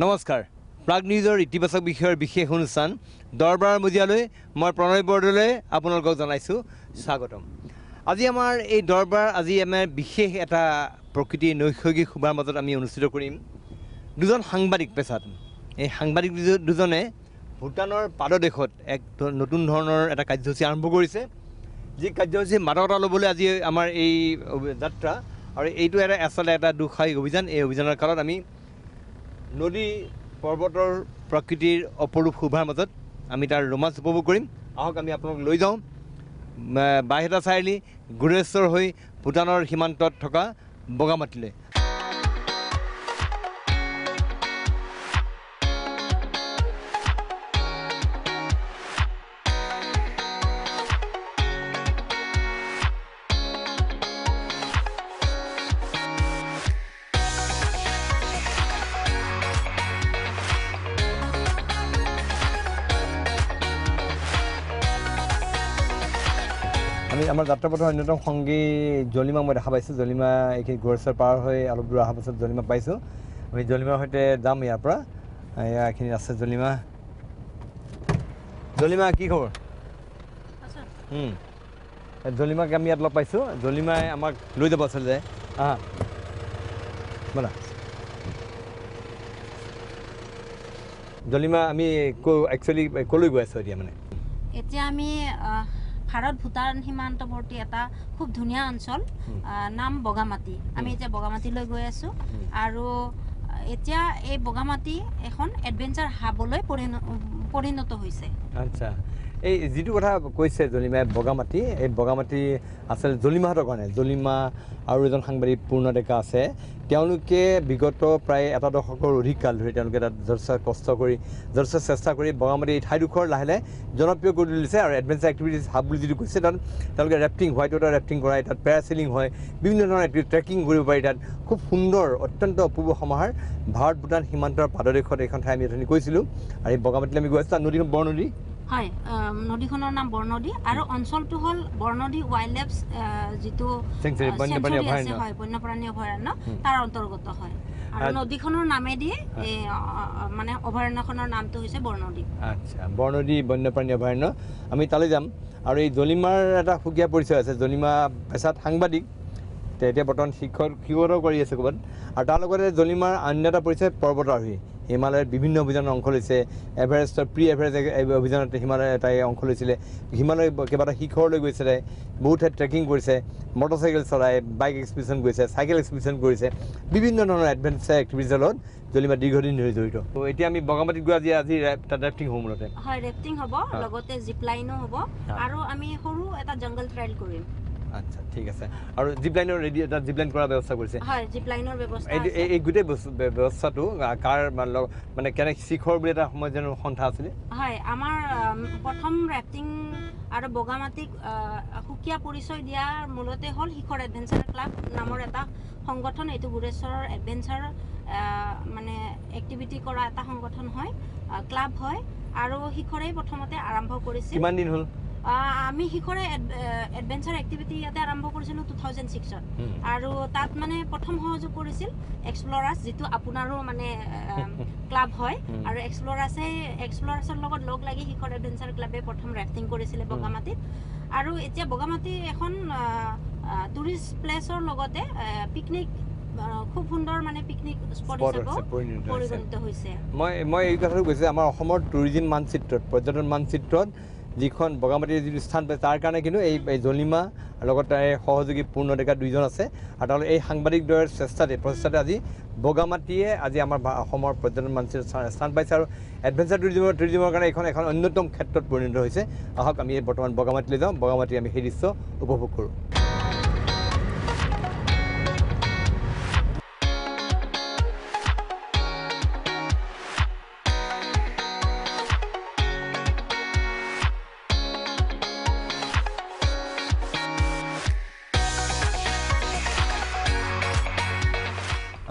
নমস্কাৰ প্ৰাগ নিউজৰ ইতিবাচক বিষয়ৰ বিশেষ অনুষ্ঠান দৰবাৰ মজিয়ালৈ মই প্ৰণয় বৰদলৈ আপোনালোকক জনাইছোঁ স্বাগতম। আজি আমাৰ এই দৰবাৰ আজি আমাৰ বিশেষ এটা প্ৰকৃতিৰ নৈসৰ্গিক শোভাৰ মাজত আমি অনুষ্ঠিত কৰিম। দুজন সাংবাদিক পেছাত এই সাংবাদিক দুজনে ভূটানৰ পাদদেশত এক নতুন ধৰণৰ এটা কাৰ্যসূচী আৰম্ভ কৰিছে, যি কাৰ্যসূচী মাদকতা ল'বলৈ আজি আমাৰ এই যাত্ৰা আৰু এইটো আচলতে এটা দুঃসাহসিক অভিযান। এই অভিযানৰ কালত আমি নদী পৰ্বতৰ প্ৰকৃতিৰ অপৰূপ শোভাৰ মাজত আমি তাৰ ৰোমাঞ্চ উপভোগ কৰিম। আহক আমি আপোনালোক লৈ যাওঁ বাইহেটা চাৰিআলি গুণেশ্বৰ হৈ ভূটানৰ সীমান্তত থকা বগামাটিলৈ। আমি আমাৰ যাত্ৰাপথৰ অন্যতম সংগী জলিমাক মই দেখা পাইছোঁ। জলিমা এইখিনি গুণেশ্বৰ পাৰ হৈ অলপ দূৰ অহাৰ পাছত জলিমাক পাইছোঁ। আমি জলিমাৰ সৈতে যাম ইয়াৰ পৰা। এইখিনিত আছে জলিমা। জলিমা কি খবৰ? জলিমাক আমি ইয়াত লগ পাইছোঁ। জলিমাই আমাক লৈ যাব আচলতে ব'লা। জলিমা আমি একচুৱেলি ক'লৈ গৈ আছোঁ এতিয়া? মানে এতিয়া আমি ভাৰত ভূটান সীমান্তৱৰ্তী এটা খুব ধুনীয়া অঞ্চল, নাম বগামাটি। আমি এতিয়া বগামাটিলৈ গৈ আছোঁ আৰু এতিয়া এই বগামাটি এখন এডভেঞ্চাৰ হাবলৈ পৰিণত হৈছে। আচ্ছা, এই যিটো কথা কৈছে জলিমাই বগামাটি, এই বগামাটি আচলতে জলিমাহঁতৰ কাৰণে। জলিমা আৰু এজন সাংবাদিক পূৰ্ণ ডেকা আছে। তেওঁলোকে বিগত প্ৰায় এটা দশকৰ অধিক কাল ধৰি তেওঁলোকে তাত যথেষ্ট কষ্ট কৰি যথেষ্ট চেষ্টা কৰি বগামাটি এই ঠাইডোখৰ লাহে লাহে জনপ্ৰিয় কৰি তুলিছে। আৰু এডভেঞ্চাৰ এক্টিভিটিজ হাব বুলি যিটো কৈছে, তাত তেওঁলোকে ৰেফটিং, হোৱাইট ৱাটাৰ ৰেফটিং কৰাই, তাত পেৰাছেলিং হয়, বিভিন্ন ধৰণৰ এক্টিভিটি, ট্ৰেকিং কৰিব পাৰি। তাত খুব সুন্দৰ অত্যন্ত অপূৰ্ব সমাহাৰ ভাৰত ভূটান সীমান্তৰ পাদদেশত এইখন ঠাই আমি অথনি কৈছিলোঁ। আৰু এই বগামাটিলৈ আমি গৈ আছোঁ। তাত নদীখন বৰনদী। হয়, নদীখনৰ নাম বৰনদী আৰু অঞ্চলটো হ'ল বৰনদী ৱাইল্ড লাইফ যিটো বন্যপ্ৰাণী অভয়াৰণ্য, হয় বন্যপ্ৰাণী অভয়াৰণ্য তাৰ অন্তৰ্গত হয়। আৰু নদীখনৰ নামেদি মানে অভয়াৰণ্যখনৰ নামটো হৈছে বৰনদী। আচ্ছা, বৰনদী বন্যপ্ৰাণী অভয়াৰণ্য। আমি তালৈ যাম। আৰু এই জলিমাৰ এটা সুকীয়া পৰিচয় আছে। জলিমা পেছাত সাংবাদিক, এতিয়া বৰ্তমান শিক্ষকতা কৰি আছে ক'ৰবাত। আৰু তাৰ লগতে জলিমাৰ অন্য এটা পৰিচয় পৰ্বতাৰোহী। হিমালয়ত বিভিন্ন অভিযানত অংশ লৈছে। এভাৰেষ্টৰ প্ৰি এভাৰেষ্ট অভিযানত হিমালয় তাই অংশ লৈছিলে। হিমালয় কেইবাটা শিখৰলৈ গৈছে, তাই বহুত ঠাইত ট্ৰেকিং কৰিছে, মটৰচাইকেল চলাই, বাইক এক্সপিডিশ্যন কৰিছে, চাইকেল এক্সপিডিশ্যন কৰিছে, বিভিন্ন ধৰণৰ এডভেঞ্চাৰ এক্টিভিটিজৰ লগত জলিমা দীৰ্ঘদিন ধৰি জড়িত। ত' এতিয়া আমি বগামাটিত গৈ আজি তাত ৰেফটিং হ'ব। মূলতে হয়, ৰেফটিং হ'ব, লগতে জিপ লাইনো হ'ব আৰু আমি সৰু এটা জংগল ট্ৰায়েল কৰিম। আচ্ছা, ঠিক আছে। আৰু জিপ লাইনৰ ৰেডি, তাত জিপ লাইন কৰাৰ ব্যৱস্থা কৰিছে? হয়, জিপ লাইনৰ ব্যৱস্থা আছে। এই গোটেই ব্যৱস্থাটো কাৰ মানে কেনে শিখৰ বুলি এটা সময়ত যেন সন্থা আছিলে? হয়, আমাৰ প্ৰথম ৰেফটিং আৰু বগামাটিক সুকীয়া পৰিচয় দিয়াৰ মূলতে হ'ল শিখৰ এডভেঞ্চাৰ ক্লাব নামৰ এটা সংগঠন। এইটো গুণেশ্বৰৰ এডভেঞ্চাৰ মানে এক্টিভিটি কৰা এটা সংগঠন হয়, ক্লাব হয়। আৰু শিখৰেই প্ৰথমতে আৰম্ভ কৰিছিল। কিমান দিন হ'ল? আমি শিখৰে এডভেঞ্চাৰ এক্টিভিটি ইয়াতে আৰম্ভ কৰিছিলোঁ 2006ত। আৰু তাত মানে প্ৰথম সহযোগ কৰিছিল এক্সপ্লৰাছ, যিটো আপোনাৰো মানে ক্লাব হয়। আৰু এক্সপ্লৰাছৰ লগত লগ লাগি শিখৰ এডভেঞ্চাৰ ক্লাবে প্ৰথম ৰেফটিং কৰিছিলে বগামাটিত। আৰু এতিয়া বগামাটি এখন টুৰিষ্ট প্লেচৰ লগতে পিকনিক, খুব সুন্দৰ মানে পিকনিক স্পট হিচাপেও পৰিগণিত হৈছে। মই এই কথাটো কৈছোঁ, আমাৰ অসমৰ টুৰিজিম মানচিত্ৰত, পৰ্যটন মানচিত্ৰত যিখন বগামাটিৰ যিটো স্থান পাইছে, তাৰ কাৰণে কিন্তু এই জলিমা লগত তাৰে সহযোগী পূৰ্ণ ডেকা দুইজন আছে। আৰু তেওঁলোকে এই সাংবাদিকদ্বয়ৰ প্ৰচেষ্টাতে আজি বগামাটিয়ে আজি আমাৰ অসমৰ পৰ্যটন মানচিত্ৰত স্থান পাইছে। আৰু এডভেঞ্চাৰ টুৰিজিমৰ কাৰণে এখন অন্যতম ক্ষেত্ৰত পৰিণত হৈছে। আহক আমি বৰ্তমান বগামাটিলৈ যাওঁ, বগামাটি আমি সেই দৃশ্য উপভোগ কৰোঁ।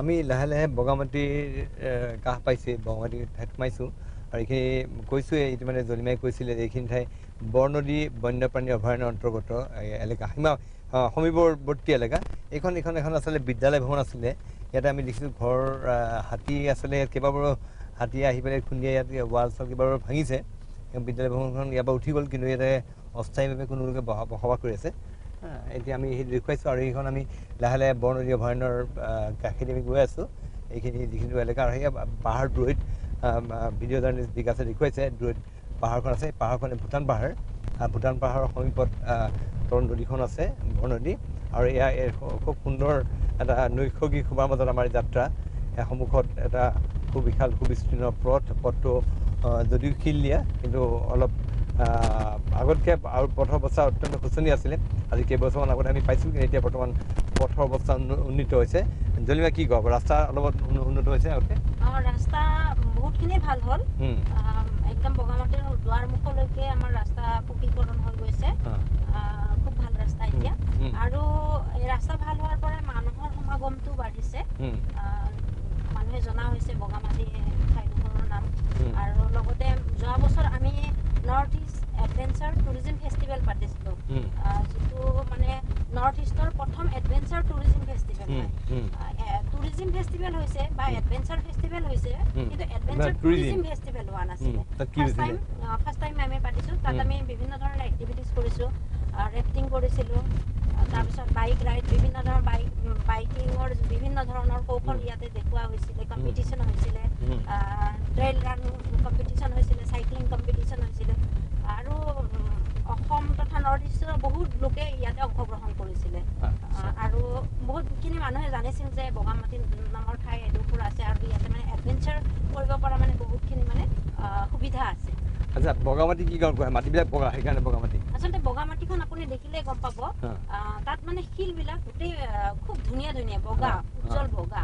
আমি লাহে লাহে বগামাটিৰ কাষ পাইছোঁ, বগামাটিৰ ঠাইত সোমাইছোঁ। আৰু এইখিনি কৈছোঁৱে, ইতিমধ্যে জলিমাই কৈছিলে যে এইখিনি ঠাই বৰনদী বন্যপ্ৰাণী অভয়াৰণ্যৰ অন্তৰ্গত এলেকা, সমীপৱৰ্তী এলেকা। এখন আচলতে বিদ্যালয় ভৱন আছিলে। ইয়াতে আমি দেখিছোঁ ঘৰ, হাতী আচলতে কেইবাবাৰো হাতী আহি পেলাই খুন্দিয়াই ইয়াত ৱাল চল কিবা ভাঙিছে বিদ্যালয় ভৱনখন ইয়াৰ পৰা উঠি গ'ল কিন্তু ইয়াতে অস্থায়ীভাৱে কোনো লোকে বসবাস কৰি আছে এতিয়া আমি সেইটো দেখুৱাইছোঁ আৰু এইখন আমি লাহে লাহে বৰনদী অভয়াৰণ্যৰ কাষেদি আমি গৈ আছোঁ এইখিনি যিখিনি এলেকা আৰু সেই পাহাৰ দূৰৈত ভিডিঅ' জাৰ্নেলিষ্ট বিকাশে দেখুৱাইছে দূৰৈত পাহাৰখন আছে পাহাৰখন ভূটান পাহাৰৰ সমীপত তৰুণ নদীখন আছে বৰনদী আৰু এয়া খুব সুন্দৰ এটা নৈসৰ্গিক শোভাৰ মাজত আমাৰ যাত্ৰা সন্মুখত এটা সুবিশাল সুবিস্তীৰ্ণ পথটো যদিও শিল দিয়া কিন্তু অলপ আগতকৈ আৰু পথৰ অৱস্থা অত্যন্ত শোচনীয় আছিলে আজি কেইবছৰমান আগতে আমি পাইছোঁ কিন্তু এতিয়া বৰ্তমান পথৰ অৱস্থা উন্নীত হৈছে জলিমা কি ক'ব ৰাস্তা অলপ উন্নত হৈছে আগতকৈ ৰাস্তা বহুতখিনি ভাল হ'ল একদম বগামাটিৰ দুৱাৰমুখলৈকে আমাৰ ৰাস্তা পকীকৰণ হৈ গৈছে খুব ভাল ৰাস্তা এতিয়া আৰু এই ৰাস্তা ভাল হোৱাৰ পৰা মানুহৰ সমাগমটো বাঢ়িছে মানুহে জনা হৈছে বগামাটি ঠাইডোখৰৰ নাম আৰু লগতে যোৱা বছৰ আমি north east adventure tourism festival পাতিছিলোঁ যিটো মানে নৰ্থ ইষ্টৰ প্ৰথম এডভেঞ্চাৰ টুৰিজিম ফেষ্টিভেল হয় টুৰিজিম ফেষ্টিভেল হৈছে বা এডভেঞ্চাৰ ফেষ্টিভেল হৈছে কিন্তু এডভেঞ্চাৰ টুৰিজিম ফেষ্টিভেল হোৱা নাছিলে ফাৰ্ষ্ট টাইম আমি পাতিছোঁ তাত আমি বিভিন্ন ধৰণৰ এক্টিভিটিজ কৰিছোঁ ৰেফটিং কৰিছিলোঁ তাৰপিছত বাইক ৰাইড বিভিন্ন ধৰণৰ বাইকিঙৰ বিভিন্ন ধৰণৰ কৌশল ইয়াতে দেখুওৱা হৈছিলে কম্পিটিশ্যন হৈছিলে ট্ৰেইল ৰান কম্পিটিশ্যন হৈছিলে চাইক্লিং কম্পিটিশ্যন হৈছিলে আৰু অসম তথা নৰ্থ ইষ্টৰ বহুত লোকে ইয়াতে অংশগ্ৰহণ কৰিছিলে আৰু বহুতখিনি মানুহে জানিছিল যে বগামাটি নামৰ ঠাই এডোখৰ আছে আৰু ইয়াতে মানে এডভেঞ্চাৰ কৰিব পৰা মানে বহুতখিনি মানে সুবিধা আছে আচ্ছা বগামাটি কি কাৰণ কয় মাটিবিলাক বগা সেইকাৰণে বগামাটি আচলতে বগামাটিখন আপুনি দেখিলে গম পাব তাত মানে শিলবিলাক গোটেই খুব ধুনীয়া বগা উজ্জ্বল বগা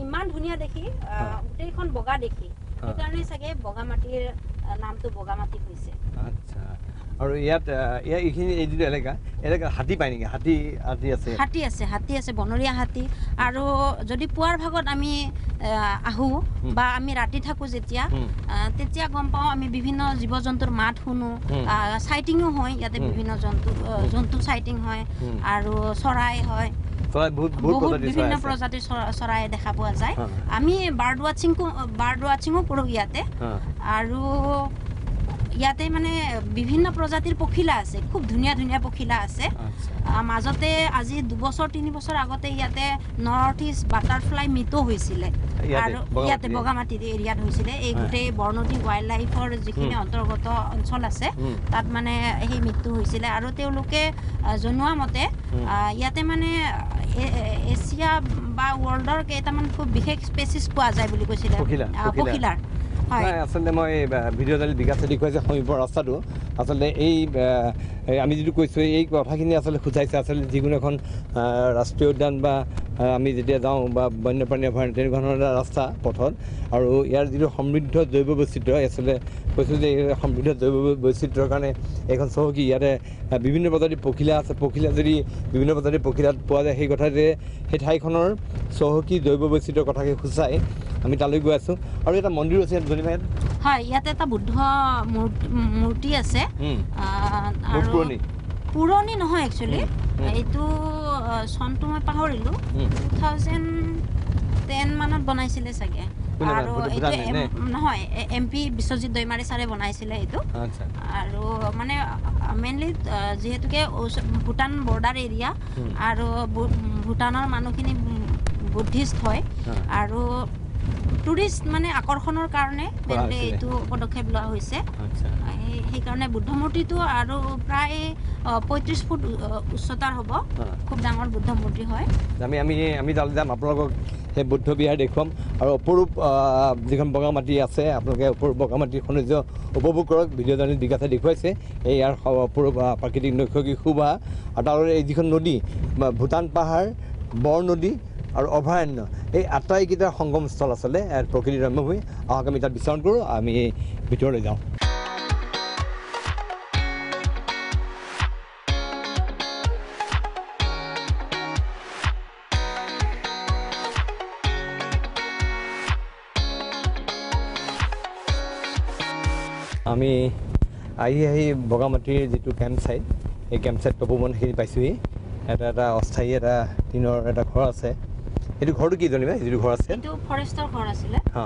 ইমান ধুনীয়া দেখি গোটেইখন বগা দেখি সেইকাৰণে চাগে বগামাটিৰ নামটো বগামাটি হৈছে আচ্ছা আৰু ইয়াত এইখিনি এই যিটো এলেকা হাতী পায় নেকি হাতী আছে বনৰীয়া হাতী আৰু যদি পুৱাৰ ভাগত আমি আহোঁ বা আমি ৰাতি থাকোঁ তেতিয়া গম পাওঁ আমি বিভিন্ন জীৱ জন্তুৰ মাত শুনো চাইটিঙো হয় ইয়াতে বিভিন্ন জন্তু চাইটিং হয় আৰু চৰাই হয় বহুত বিভিন্ন প্ৰজাতিৰ চৰাই দেখা পোৱা যায় আমি বাৰ্ড ৱাচিঙো কৰোঁ ইয়াতে আৰু ইয়াতে মানে বিভিন্ন প্ৰজাতিৰ পখিলা আছে খুব ধুনীয়া পখিলা আছে মাজতে আজি 2-3 বছৰ আগতে ইয়াতে নৰ্থ ইষ্ট বাটাৰফ্লাই মিটো হৈছিলে আৰু ইয়াতে বগামাটি এৰিয়াত হৈছিলে এই গোটেই বৰনদী ৱাইল্ড লাইফৰ যিখিনি অন্তৰ্গত অঞ্চল আছে তাত মানে সেই মৃত্যু হৈছিলে আৰু তেওঁলোকে জনোৱা মতে ইয়াতে মানে এছিয়া বা ৱৰ্ল্ডৰ কেইটামান খুব বিশেষ স্পেচিছ পোৱা যায় বুলি কৈছিলে পখিলাৰ আচলতে মই ভিডিঅ' জাৰ্নেলিষ্ট বিকাশে দেখুৱাইছে সমীপৰ ৰাস্তাটো আচলতে আমি যিটো কৈছোঁ এই কথাখিনি আচলতে সূচাইছে আচলতে যিকোনো এখন ৰাষ্ট্ৰীয় উদ্যান বা আমি যেতিয়া যাওঁ বা বন্যপ্ৰাণী অভয়াৰণ্য তেনেকুৱা ধৰণৰ এটা ৰাস্তা পথত আৰু ইয়াৰ যিটো সমৃদ্ধ জৈৱ বৈচিত্ৰ্য আচলতে কৈছোঁ যে এই সমৃদ্ধ জৈৱ বৈচিত্ৰ্যৰ কাৰণে এইখন চহকী ইয়াতে বিভিন্ন প্ৰজাতিৰ পখিলা আছে পখিলা যদি বিভিন্ন প্ৰজাতিৰ পখিলাত পোৱা যায় সেই কথাটোৱে সেই ঠাইখনৰ চহকী জৈৱ বৈচিত্ৰ্যৰ কথাকে সূচাই আমি তালৈ গৈ আছোঁ আৰু এটা মন্দিৰ আছে হয় ইয়াতে এটা বুদ্ধ মূৰ্তি আছে পুৰণি নহয় একচুৱেলি এইটো চনটো মই পাহৰিলোঁ 2010 মানত বনাইছিলে চাগে আৰু এইটো নহয় MP বিশ্বজিৎ দৈমাৰী ছাৰে বনাইছিলে এইটো আৰু মানে মেইনলি যিহেতুকে ভূটান বৰ্ডাৰ এৰিয়া আৰু ভূটানৰ মানুহখিনি বুদ্ধিষ্ট হয় আৰু টুৰিষ্ট মানে আকৰ্ষণৰ কাৰণে মেইনলি এইটো পদক্ষেপ লোৱা হৈছে সেইকাৰণে বুদ্ধ মূৰ্তিটো আৰু প্ৰায় 35 ফুট উচ্চতাৰ হ'ব খুব ডাঙৰ বুদ্ধ মূৰ্তি হয় আমি তালৈ যাম আপোনালোকক সেই বুদ্ধ বিহাৰ দেখুৱাম আৰু অপৰূপ যিখন বগামাটি আছে আপোনালোকে অপৰূপ বগামাটিৰ সৌন্দৰ্য উপভোগ কৰক ভিডিঅ' জাৰ্নেলিষ্ট বিকাশে দেখুৱাইছে এই ইয়াৰ অপৰূপ প্ৰাকৃতিক নৈসৰ্গিক শোভা আৰু তাৰ এই যিখন নদী ভূটান পাহাৰ বৰনদী আৰু অভয়াৰণ্য এই আটাইকেইটাৰ সংগমস্থল আচলতে প্ৰকৃতিৰ ৰম্যভূমি আহক আমি তাত বিচৰণ কৰোঁ আমি ভিতৰলৈ যাওঁ আমি আহি বগামাটিৰ যিটো কেম্প ছাইট এই কেম্প ছাইট তপোবন সেইখিনি পাইছোঁহি এটা অস্থায়ী এটা টিনৰ এটা ঘৰ আছে এইটো ঘৰটো কি জানিবা যিটো ঘৰ আছে এইটো ফৰেষ্টৰ ঘৰ আছিলে হা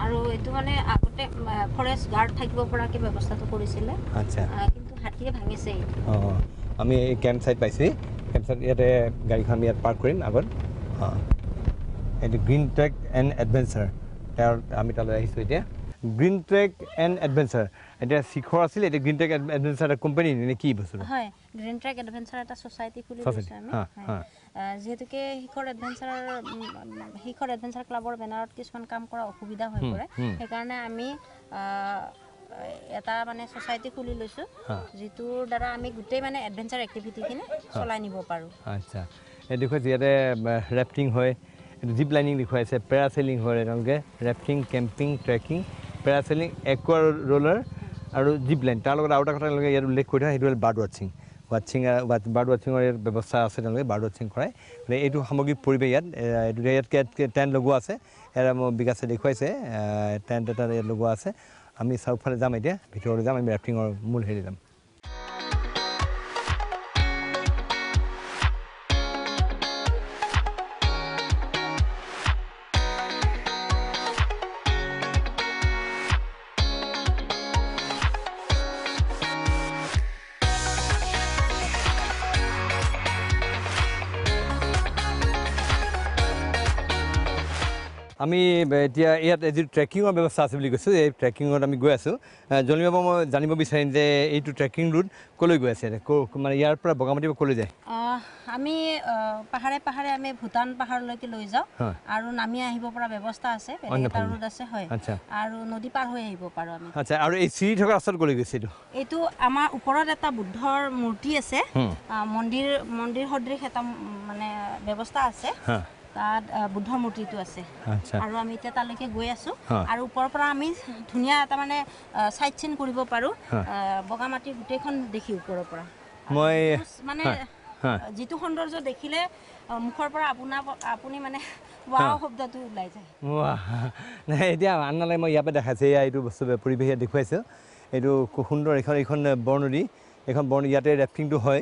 আৰু এইটো মানে আগতে ফৰেষ্ট গাৰ্ড থাকিব পৰাকে ব্যৱস্থাটো কৰিছিলে আচ্ছা কিন্তু হাতীয়ে ভাঙিছে এইটো অঁ আমি এই কেম্প চাইট পাইছোঁ কেম্প চাইট ইয়াতে গাড়ীখন আমি ইয়াত পাৰ্ক কৰিম আগত অঁ এইটো গ্ৰীণ ট্ৰেক এণ্ড এডভেঞ্চাৰ আমি তালৈ আহিছোঁ এতিয়া গ্ৰীণ ট্ৰেক এণ্ড এডভেঞ্চাৰ এতিয়া শিখৰ আছিলে এতিয়া গ্ৰীণ ট্ৰেক এডভেঞ্চাৰ এটা কোম্পানী নে কি বস্তুটো হয় গ্ৰীণ ট্ৰেক এডভেঞ্চাৰ এটা ছ'চাইটি খুলি লৈছোঁ আমি যিহেতুকে শিখৰ এডভেঞ্চাৰ ক্লাবৰ বেনাৰত কিছুমান কাম কৰা অসুবিধা হৈ পৰে সেইকাৰণে আমি এটা মানে ছ'চাইটি খুলি লৈছোঁ যিটোৰ দ্বাৰা আমি গোটেই মানে এডভেঞ্চাৰ এক্টিভিটিখিনি চলাই নিব পাৰোঁ আচ্ছা এই দেখুৱাইছে ইয়াতে ৰেফটিং হয় এইটো জিপ লাইনিং দেখুৱাইছে পেৰাচেলিং হয় তেওঁলোকে ৰেফটিং কেম্পিং ট্ৰেকিং পেৰাচেলিং একুৱা ৰোলাৰ আৰু জিপ লাইন তাৰ লগত আৰু এটা কথা তেওঁলোকে ইয়াত উল্লেখ কৰি থয় সেইটো হ'ল বাৰ্ড ৱাচিং বাৰ্ড ৱাচিঙৰ ইয়াত ব্যৱস্থা আছে তেওঁলোকে বাৰ্ড ৱাচিং কৰাই গতিকে এইটো সামগ্ৰিক পৰিৱেশ ইয়াত টেণ্ট লগোৱা আছে ইয়াত মোৰ বিকাশে দেখুৱাইছে টেণ্ট এটা ইয়াত লগোৱা আছে আমি চাৰিওফালে যাম এতিয়া ভিতৰলৈ যাম আমি ৰেফটিঙৰ মূল হেৰি যাম আমি এতিয়া ইয়াত যিটো ট্ৰেকিঙৰ ব্যৱস্থা আছে বুলি কৈছোঁ এই ট্ৰেকিঙত আমি গৈ আছোঁ জলিমাব মই জানিব বিচাৰিম যে এইটো ট্ৰেকিং ৰুট ক'লৈ গৈ আছে মানে ইয়াৰ পৰা বগামাটিৰ পৰা ক'লৈ যায় আমি পাহাৰে আমি ভূটান পাহাৰলৈকে লৈ যাওঁ আৰু নামি আহিব পৰা ব্যৱস্থা আছে এটা ৰুট আছে হয় আৰু নদী পাৰ হৈ আহিব পাৰোঁ আমি আচ্ছা আৰু এই চিৰি থকা ৰাস্তাত ক'লৈ গৈছে এইটো আমাৰ ওপৰত এটা বুদ্ধৰ মূৰ্তি আছে মন্দিৰ সদৃশ এটা মানে ব্যৱস্থা আছে তাত বুদ্ধৰ মূৰ্তিটো আছে আৰু আমি এতিয়া তালৈকে গৈ আছোঁ আৰু ওপৰৰ পৰা আমি ধুনীয়া এটা মানে চাইট চিন কৰিব পাৰোঁ বগামাটিৰ গোটেইখন দেখি ওপৰৰ পৰা মই মানে যিটো সৌন্দৰ্য দেখিলে মুখৰ পৰা আপুনি মানে ৱাও শব্দটো ওলাই যায় নাই এতিয়া আন নালাগে মই ইয়াৰ পৰা দেখাইছোঁ এয়া এইটো বস্তু পৰিৱেশ ইয়াত দেখুৱাইছোঁ এইটো খুব সুন্দৰ এইখন বৰনদী এইখন বৰনদী ইয়াতে ৰেফটিংটো হয়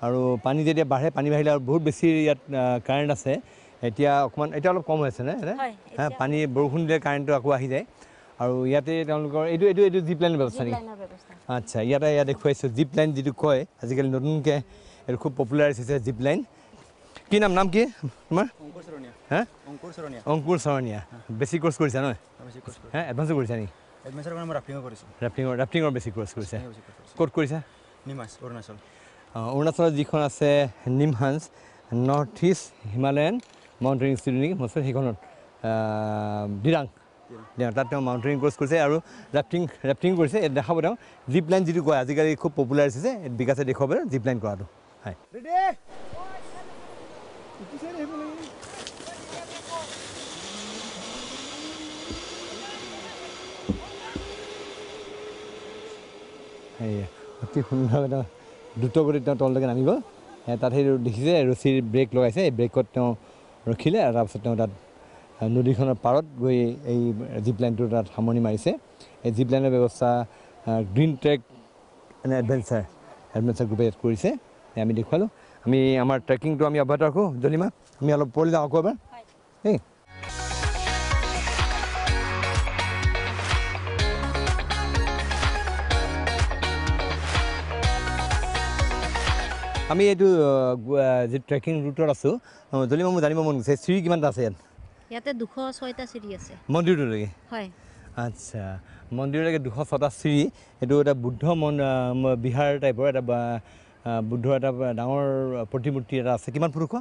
আৰু পানী যেতিয়া বাঢ়ে পানী বাঢ়িলে আৰু বহুত বেছি ইয়াত কাৰেণ্ট আছে এতিয়া অকণমান এতিয়া অলপ কম হৈছে নে পানী বৰষুণ দিলে কাৰেণ্টটো আকৌ আহি যায় আৰু ইয়াতে তেওঁলোকৰ এইটো জিপ লাইনৰ ব্যৱস্থা নেকি আচ্ছা ইয়াত দেখুৱাইছোঁ জিপ লাইন যিটো কয় আজিকালি নতুনকৈ এইটো খুব পপুলাৰ হৈছে জিপ লাইন কি নাম কি তোমাৰ অংকুৰ চৰণীয়া বেছি কোৰ্চ কৰিছা নহয় এডভান্সো কৰিছা নেকি ৰেফটিঙৰ বেছি কোৰ্চ কৰিছা ক'ত কৰিছা অৰুণাচলত যিখন আছে NIMHANS north east Himalayan mountaineering institute নেকি মই সেইখনত দিৰাং তাত তেওঁ মাউণ্টেইনিং কোৰ্চ কৰিছে আৰু ৰেফটিং কৰিছে দেখাব তেওঁ জিপ লাইন যিটো কয় আজিকালি খুব পপুলাৰ হৈছে বিকাশে দেখুৱাব জিপ লাইন কৰাটো হয় অতি সুন্দৰ এটা দ্ৰুতগতিত তেওঁ তললৈকে নামিব তাত সেই দেখিছে ৰছীৰ ব্ৰেক লগাইছে এই ব্ৰেকত তেওঁ ৰখিলে আৰু তাৰপিছত তেওঁ তাত নদীখনৰ পাৰত গৈ এই জিপ লাইনটো তাত সামৰণি মাৰিছে এই জিপ লাইনৰ ব্যৱস্থা গ্ৰীণ ট্ৰেক এণ্ড এডভেঞ্চাৰ গ্ৰুপে ইয়াত কৰিছে আমি দেখুৱালোঁ আমি আমাৰ ট্ৰেকিংটো আমি অব্যাহত ৰাখোঁ জলিমা আমি অলপ ওপৰলৈ যাওঁ আকৌ এবাৰ দেই আমি এইটো যি ট্ৰেকিং ৰুটত আছোঁ জলিমা মোৰ জানিব মন গৈছে চিৰি কিমানটা আছে ইয়াতে 206টা চিৰি আছে মন্দিৰটোলৈকে হয় আচ্ছা মন্দিৰলৈকে 206টা চিৰি এইটো এটা বুদ্ধ বিহাৰ টাইপৰ এটা বুদ্ধৰ এটা ডাঙৰ প্ৰতিমূৰ্তি এটা আছে কিমান ফুট ওখ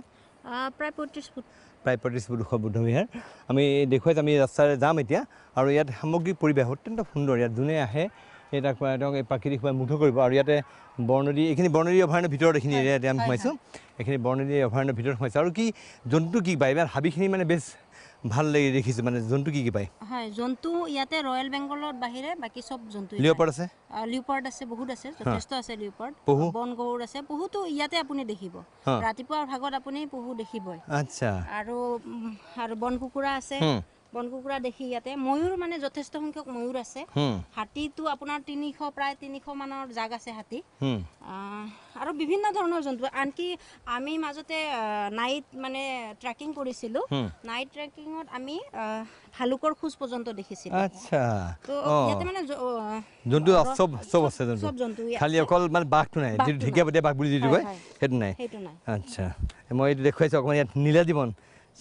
প্ৰায় 35 ফুট ওখ বুদ্ধ বিহাৰ আমি দেখুৱাইছোঁ আমি ৰাস্তাৰে যাম এতিয়া আৰু ইয়াত সামগ্ৰিক পৰিৱেশ অত্যন্ত সুন্দৰ ইয়াত যোনে আহে তেওঁক এই প্ৰাকৃতিকভাৱে মুগ্ধ কৰিব আৰু ইয়াতে বৰনদী এইখিনি বৰনদী অভয়াৰণ্যৰ ভিতৰত এইখিনি ইয়াতে আমি সোমাইছোঁ এইখিনি বৰনদী অভয়াৰণ্যৰ ভিতৰত সোমাইছোঁ আৰু কি জন্তু কি পায় ইয়াত হাবিখিনি মানে বেছ ভাল লাগি দেখিছোঁ মানে জন্তু কি পায় হয় জন্তু ইয়াতে ৰয়েল বেংগলৰ বাহিৰে বাকী চব জন্তু লিওপাৰ্ড আছে বহুত আছে যথেষ্ট আছে লিওপাৰ্ড বন গৌৰ আছে বহুতো ইয়াতে আপুনি দেখিব ৰাতিপুৱাৰ ভাগত আপুনি পহু দেখিবই আচ্ছা আৰু বন কুকুৰা আছে বন কুকুৰা দেখি ইয়াতে ময়ূৰ মানে যথেষ্ট সংখ্যক ময়ূৰ আছে হাতীটো আপোনাৰ 300 প্ৰায় 300 মানৰ জাগ আছে হাতী আৰু বিভিন্ন ধৰণৰ জন্তু আনকি আমি মাজতে নাইট মানে ট্ৰেকিং কৰিছিলোঁ নাইট ট্ৰেকিঙত আমি ভালুকৰ খোজ পৰ্যন্ত দেখিছিলোঁ আচ্ছা তো ইয়াতে মানে জন্তু সব আছে সব জন্তু খালি অকল মানে বাঘটো নাই যিটো ঢেকীয়াপতীয়া বাঘ বুলি যিটো কয় সেইটো নাই আচ্ছা মই এইটো দেখুৱাইছোঁ অকণমান ইয়াত নীলাজীৱন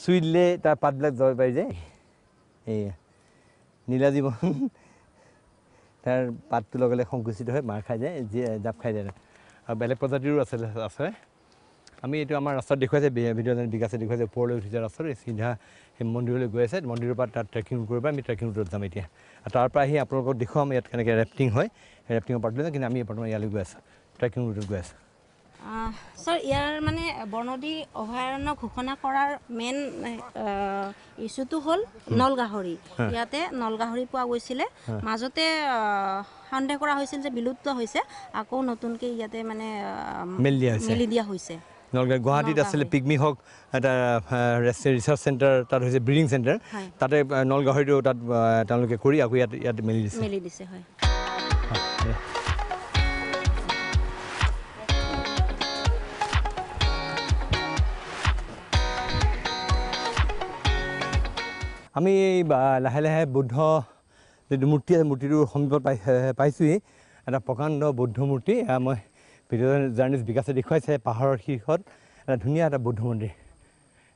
চুই দিলে তাৰ পাতবিলাক যাব পাৰি যে এয়া নীলাজীৱন তাৰ পাতটো লগালে সংকুচিত হৈ মাৰ খাই যায় জাপ খাই যায় আৰু বেলেগ প্ৰজাতিৰো আছে আমি এইটো আমাৰ ৰাস্তাত দেখুৱাইছে ভিডিঅ' বিকাশে দেখুৱাইছে ওপৰলৈ উঠিছে ৰাস্তাত চিধা সেই মন্দিৰলৈ গৈ আছে মন্দিৰৰ পৰা তাত ট্ৰেকিং কৰিব আমি ট্ৰেকিং ৰুটত যাম এতিয়া আৰু তাৰ পৰা আহি আপোনালোকক দেখুৱাম ইয়াত কেনেকৈ ৰেফটিং হয় ৰেফটিঙৰ পাৰ্ট লৈ যাম কিন্তু আমি বৰ্তমান ইয়ালৈ গৈ আছোঁ ট্ৰেকিং ৰুটত গৈ আছোঁ স্যাৰ ইয়াৰ মানে বনদী অভয়াৰণ্য ঘোষণা কৰাৰ মেইন ইছ্যুটো হ'ল নলগাহৰি ইয়াতে নলগাহৰি পোৱা গৈছিলে মাজতে সন্দেহ কৰা হৈছিল যে বিলুপ্ত হৈছে আকৌ নতুনকৈ ইয়াতে মানে মেলি দিয়া হৈছে নলগাঁও গুৱাহাটীত আছিলে পিকমি হওক এটা ৰিচাৰ্চ চেণ্টাৰ তাত হৈছে ব্ৰিডিং চেণ্টাৰ তাতে নলগাহৰিটো তাত তেওঁলোকে কৰি আকৌ ইয়াত মেলি দিছে হয় আমি লাহে লাহে বুদ্ধ যিটো মূৰ্তি আছে মূৰ্তিটোৰ সমীপত পাইছোঁহি এটা প্ৰকাণ্ড বুদ্ধ মূৰ্তি মই ভিডিঅ' জাৰ্নেলিষ্ট বিকাশে দেখুৱাইছে পাহাৰৰ শীৰ্ষত এটা ধুনীয়া এটা বুদ্ধ মন্দিৰ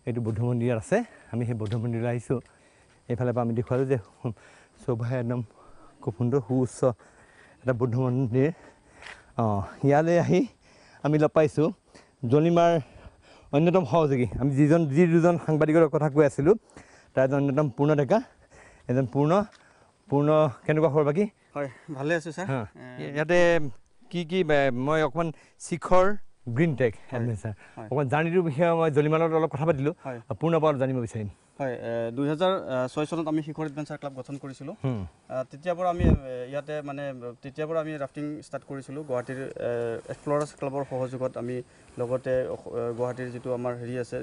এইটো বুদ্ধ মন্দিৰ আছে আমি সেই বুদ্ধ মন্দিৰলৈ আহিছোঁ এইফালৰ পৰা আমি দেখুৱালোঁ যে শোভাই একদম খুব সুন্দৰ সুউচ্চ এটা বুদ্ধ মন্দিৰ ইয়ালৈ আহি আমি লগ পাইছোঁ জলিমাৰ অন্যতম সহযোগী আমি যি দুজন সাংবাদিকৰ কথা কৈ আছিলোঁ তাৰ এজন অন্যতম পূৰ্ণ ডেকা এজন পূৰ্ণ কেনেকুৱা খবৰ বাকী হয় ভালে আছোঁ ছাৰ ইয়াতে কি মই অকণমান শিখৰ গ্ৰীণ টেক এডভেঞ্চাৰ অকণমান জাৰ্ণিটোৰ বিষয়ে মই জলিমাৰ লগত অলপ কথা পাতিলোঁ পূৰ্ণ পৰা জানিব বিচাৰিম হয় 2006 চনত আমি শিখৰ এডভেঞ্চাৰ ক্লাব গঠন কৰিছিলোঁ তেতিয়াৰ পৰা আমি ৰাফটিং ষ্টাৰ্ট কৰিছিলোঁ গুৱাহাটীৰ এক্সপ্ল'ৰাৰ্ছ ক্লাবৰ সহযোগত আমি লগতে গুৱাহাটীৰ যিটো আমাৰ হেৰি আছে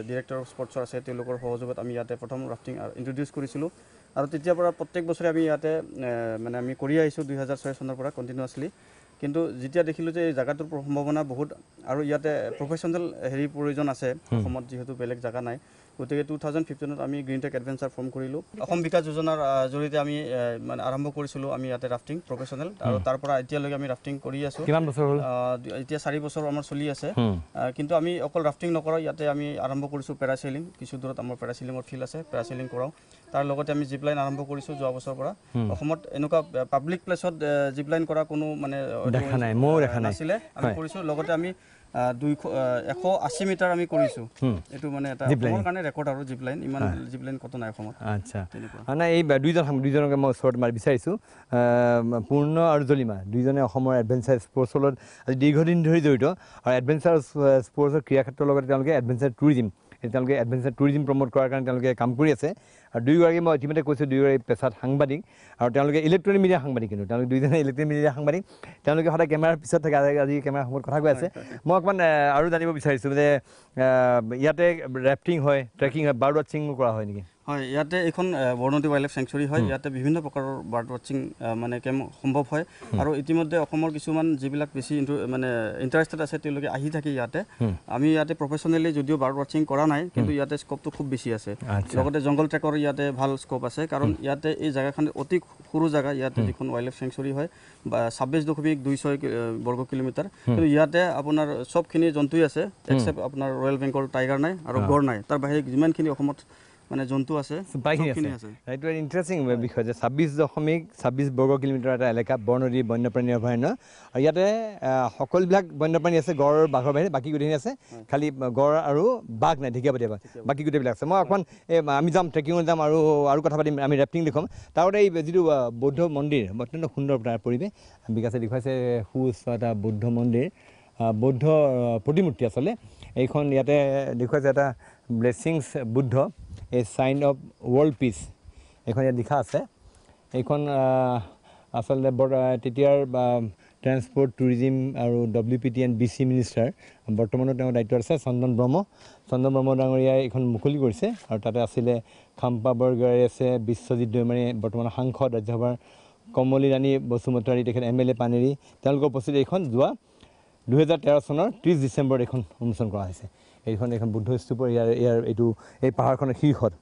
ডিৰেক্টৰ অফ স্পৰ্টছৰ আছে তেওঁলোকৰ সহযোগত আমি ইয়াতে প্ৰথম ৰাফটিং ইণ্ট্ৰডিউচ কৰিছিলোঁ আৰু তেতিয়াৰ পৰা প্ৰত্যেক বছৰে আমি ইয়াতে মানে আমি কৰি আহিছোঁ 2006 চনৰ পৰা কণ্টিনিউৱাছলি কিন্তু যেতিয়া দেখিলোঁ যে এই জাগাটোৰ সম্ভাৱনা বহুত আৰু ইয়াতে প্ৰফেশ্যনেল হেৰি প্ৰয়োজন আছে অসমত যিহেতু বেলেগ জাগা নাই গতিকে 2015ত আমি গ্ৰীণ টেক এডভেঞ্চাৰ ফৰ্ম কৰিলোঁ অসম বিকাশ যোজনাৰ জৰিয়তে আমি মানে আৰম্ভ কৰিছিলোঁ আমি ইয়াতে ৰাফটিং প্ৰফেশ্যনেল আৰু তাৰ পৰা এতিয়ালৈকে আমি ৰাফটিং কৰি আছোঁ কিমান বছৰ হ'ল এতিয়া 4 বছৰ আমাৰ চলি আছে কিন্তু আমি অকল ৰাফটিং নকৰোঁ ইয়াতে আমি আৰম্ভ কৰিছোঁ পেৰাছেলিং কিছু দূৰত আমাৰ পেৰাছেলিঙৰ ফিল্ড আছে পেৰাছেলিং কৰাওঁ তাৰ লগতে আমি জিপ লাইন আৰম্ভ কৰিছোঁ যোৱা বছৰৰ পৰা অসমত এনেকুৱা পাব্লিক প্লেচত জিপ লাইন কৰা কোনো মানে দেখা নাই ময়ো দেখা নাছিলে আমি কৰিছোঁ লগতে আমি 180 মিটাৰ আমি কৰিছোঁ এইটো মানে এটা অসমৰ কাৰণে ৰেকৰ্ড আৰু জিপ লাইন ইমান জিপ লাইন কত নাই অসমত আচ্ছা নাই এই দুইজনকে মই ওচৰত মাৰি বিচাৰিছোঁ পূৰ্ণ আৰু জলিমা দুইজনে অসমৰ এডভেঞ্চাৰ স্পৰ্টছৰ লগত আজি দীৰ্ঘদিন ধৰি জড়িত আৰু এডভেঞ্চাৰ স্পৰ্টছৰ ক্ৰীড়াক্ষেত্ৰৰ লগতে তেওঁলোকে এডভেঞ্চাৰ টুৰিজিম প্ৰমোট কৰাৰ কাৰণে তেওঁলোকে কাম কৰি আছে আৰু দুয়োগৰাকী মই ইতিমধ্যে কৈছোঁ দুয়োগৰাকী পেছাত সাংবাদিক আৰু তেওঁলোকে ইলেক্ট্ৰনিক মিডিয়া সাংবাদিক কিন্তু তেওঁলোকে দুইজনে ইলেক্ট্ৰনিক মিডিয়া সাংবাদিক তেওঁলোকে সদায় কেমেৰাৰ পিছত থাকে আজি কেমেৰাৰ সময়ত কথা কৈ আছে মই অকণমান আৰু জানিব বিচাৰিছোঁ যে ইয়াতে ৰেফটিং হয় ট্ৰেকিং হয় বাৰ্ড ৱাচিং কৰা হয় নেকি হয় ইয়াতে এখন বৰ্ণদী ৱাইল্ড লাইফ চেংচুৰী হয় ইয়াতে বিভিন্ন প্ৰকাৰৰ বাৰ্ড ৱাচিং মানে কেম সম্ভৱ হয় আৰু ইতিমধ্যে অসমৰ কিছুমান যিবিলাক বেছি মানে ইণ্টাৰেষ্টেড আছে তেওঁলোকে আহি থাকে ইয়াতে আমি ইয়াতে প্ৰফেশ্যনেলি যদিও বাৰ্ড ৱাচিং কৰা নাই কিন্তু ইয়াতে স্কোপটো খুব বেছি আছে লগতে জংগল ট্ৰেকৰ ইয়াতে ভাল স্কোপ আছে কাৰণ ইয়াতে এই জাগাখন অতি সৰু জাগা ইয়াতে যিখন ৱাইল্ড লাইফ চেংচুৰী হয় 26.26 বৰ্গ কিলোমিটাৰ কিন্তু ইয়াতে আপোনাৰ সবখিনি জন্তুই আছে এক্সেপ্ট আপোনাৰ ৰয়েল বেংগল টাইগাৰ নাই আৰু গড় নাই তাৰ বাহিৰে যিমানখিনি অসমত মানে জন্তু আছে এইটো ইণ্টাৰেষ্টিং বিষয় যে 26.26 বৰ্গ কিলোমিটাৰ এটা এলেকা বৰ্ণদী বন্যপ্ৰাণী অভয়াৰণ্য আৰু ইয়াতে সকলোবিলাক বন্যপ্ৰাণী আছে গড় বাঘৰ বাহিৰে বাকী গোটেইখিনি আছে খালি গড় আৰু বাঘ নাই ঢেকীয়াপতীয়া বাঘ বাকী গোটেইবিলাক আছে মই অকণমান আমি যাম ট্ৰেকিঙত যাম আৰু কথা পাতিম আমি ৰেফটিং দেখুৱাম তাৰপৰা এই যিটো বৌদ্ধ মন্দিৰ অত্যন্ত সুন্দৰ তাৰ পৰিৱেশ বিকাশে দেখুৱাইছে সুউচ্চ এটা বৌদ্ধ মন্দিৰ বৌদ্ধ প্ৰতিমূৰ্তি আচলতে এইখন ইয়াতে দেখুৱাইছে এটা ব্লেছিংছ বুদ্ধ এ চাইন অফ ৱৰ্ল্ড পিচ এইখন ইয়াত লিখা আছে এইখন আচলতে তেতিয়াৰ ট্ৰেন্সপৰ্ট টুৰিজিম আৰু WPT এণ্ড BC মিনিষ্টাৰ বৰ্তমানো তেওঁৰ দায়িত্ব আছে চন্দন ব্ৰহ্ম ডাঙৰীয়াই এইখন মুকলি কৰিছে আৰু তাতে আছিলে খাম্পা বৰগোহাঁই আছে বিশ্বজিৎ দৈমাৰী বৰ্তমান সাংসদ ৰাজ্যসভাৰ কমলী ৰাণী বসুমতাৰী তেখেত MLA পানেৰী তেওঁলোকৰ উপস্থিতি এইখন যোৱা 2013 চনৰ 30 ডিচেম্বৰত এইখন উন্মোচন কৰা হৈছে এইখন বুদ্ধ স্তূপৰ ইয়াৰ এই পাহাৰখনৰ শীৰ্ষত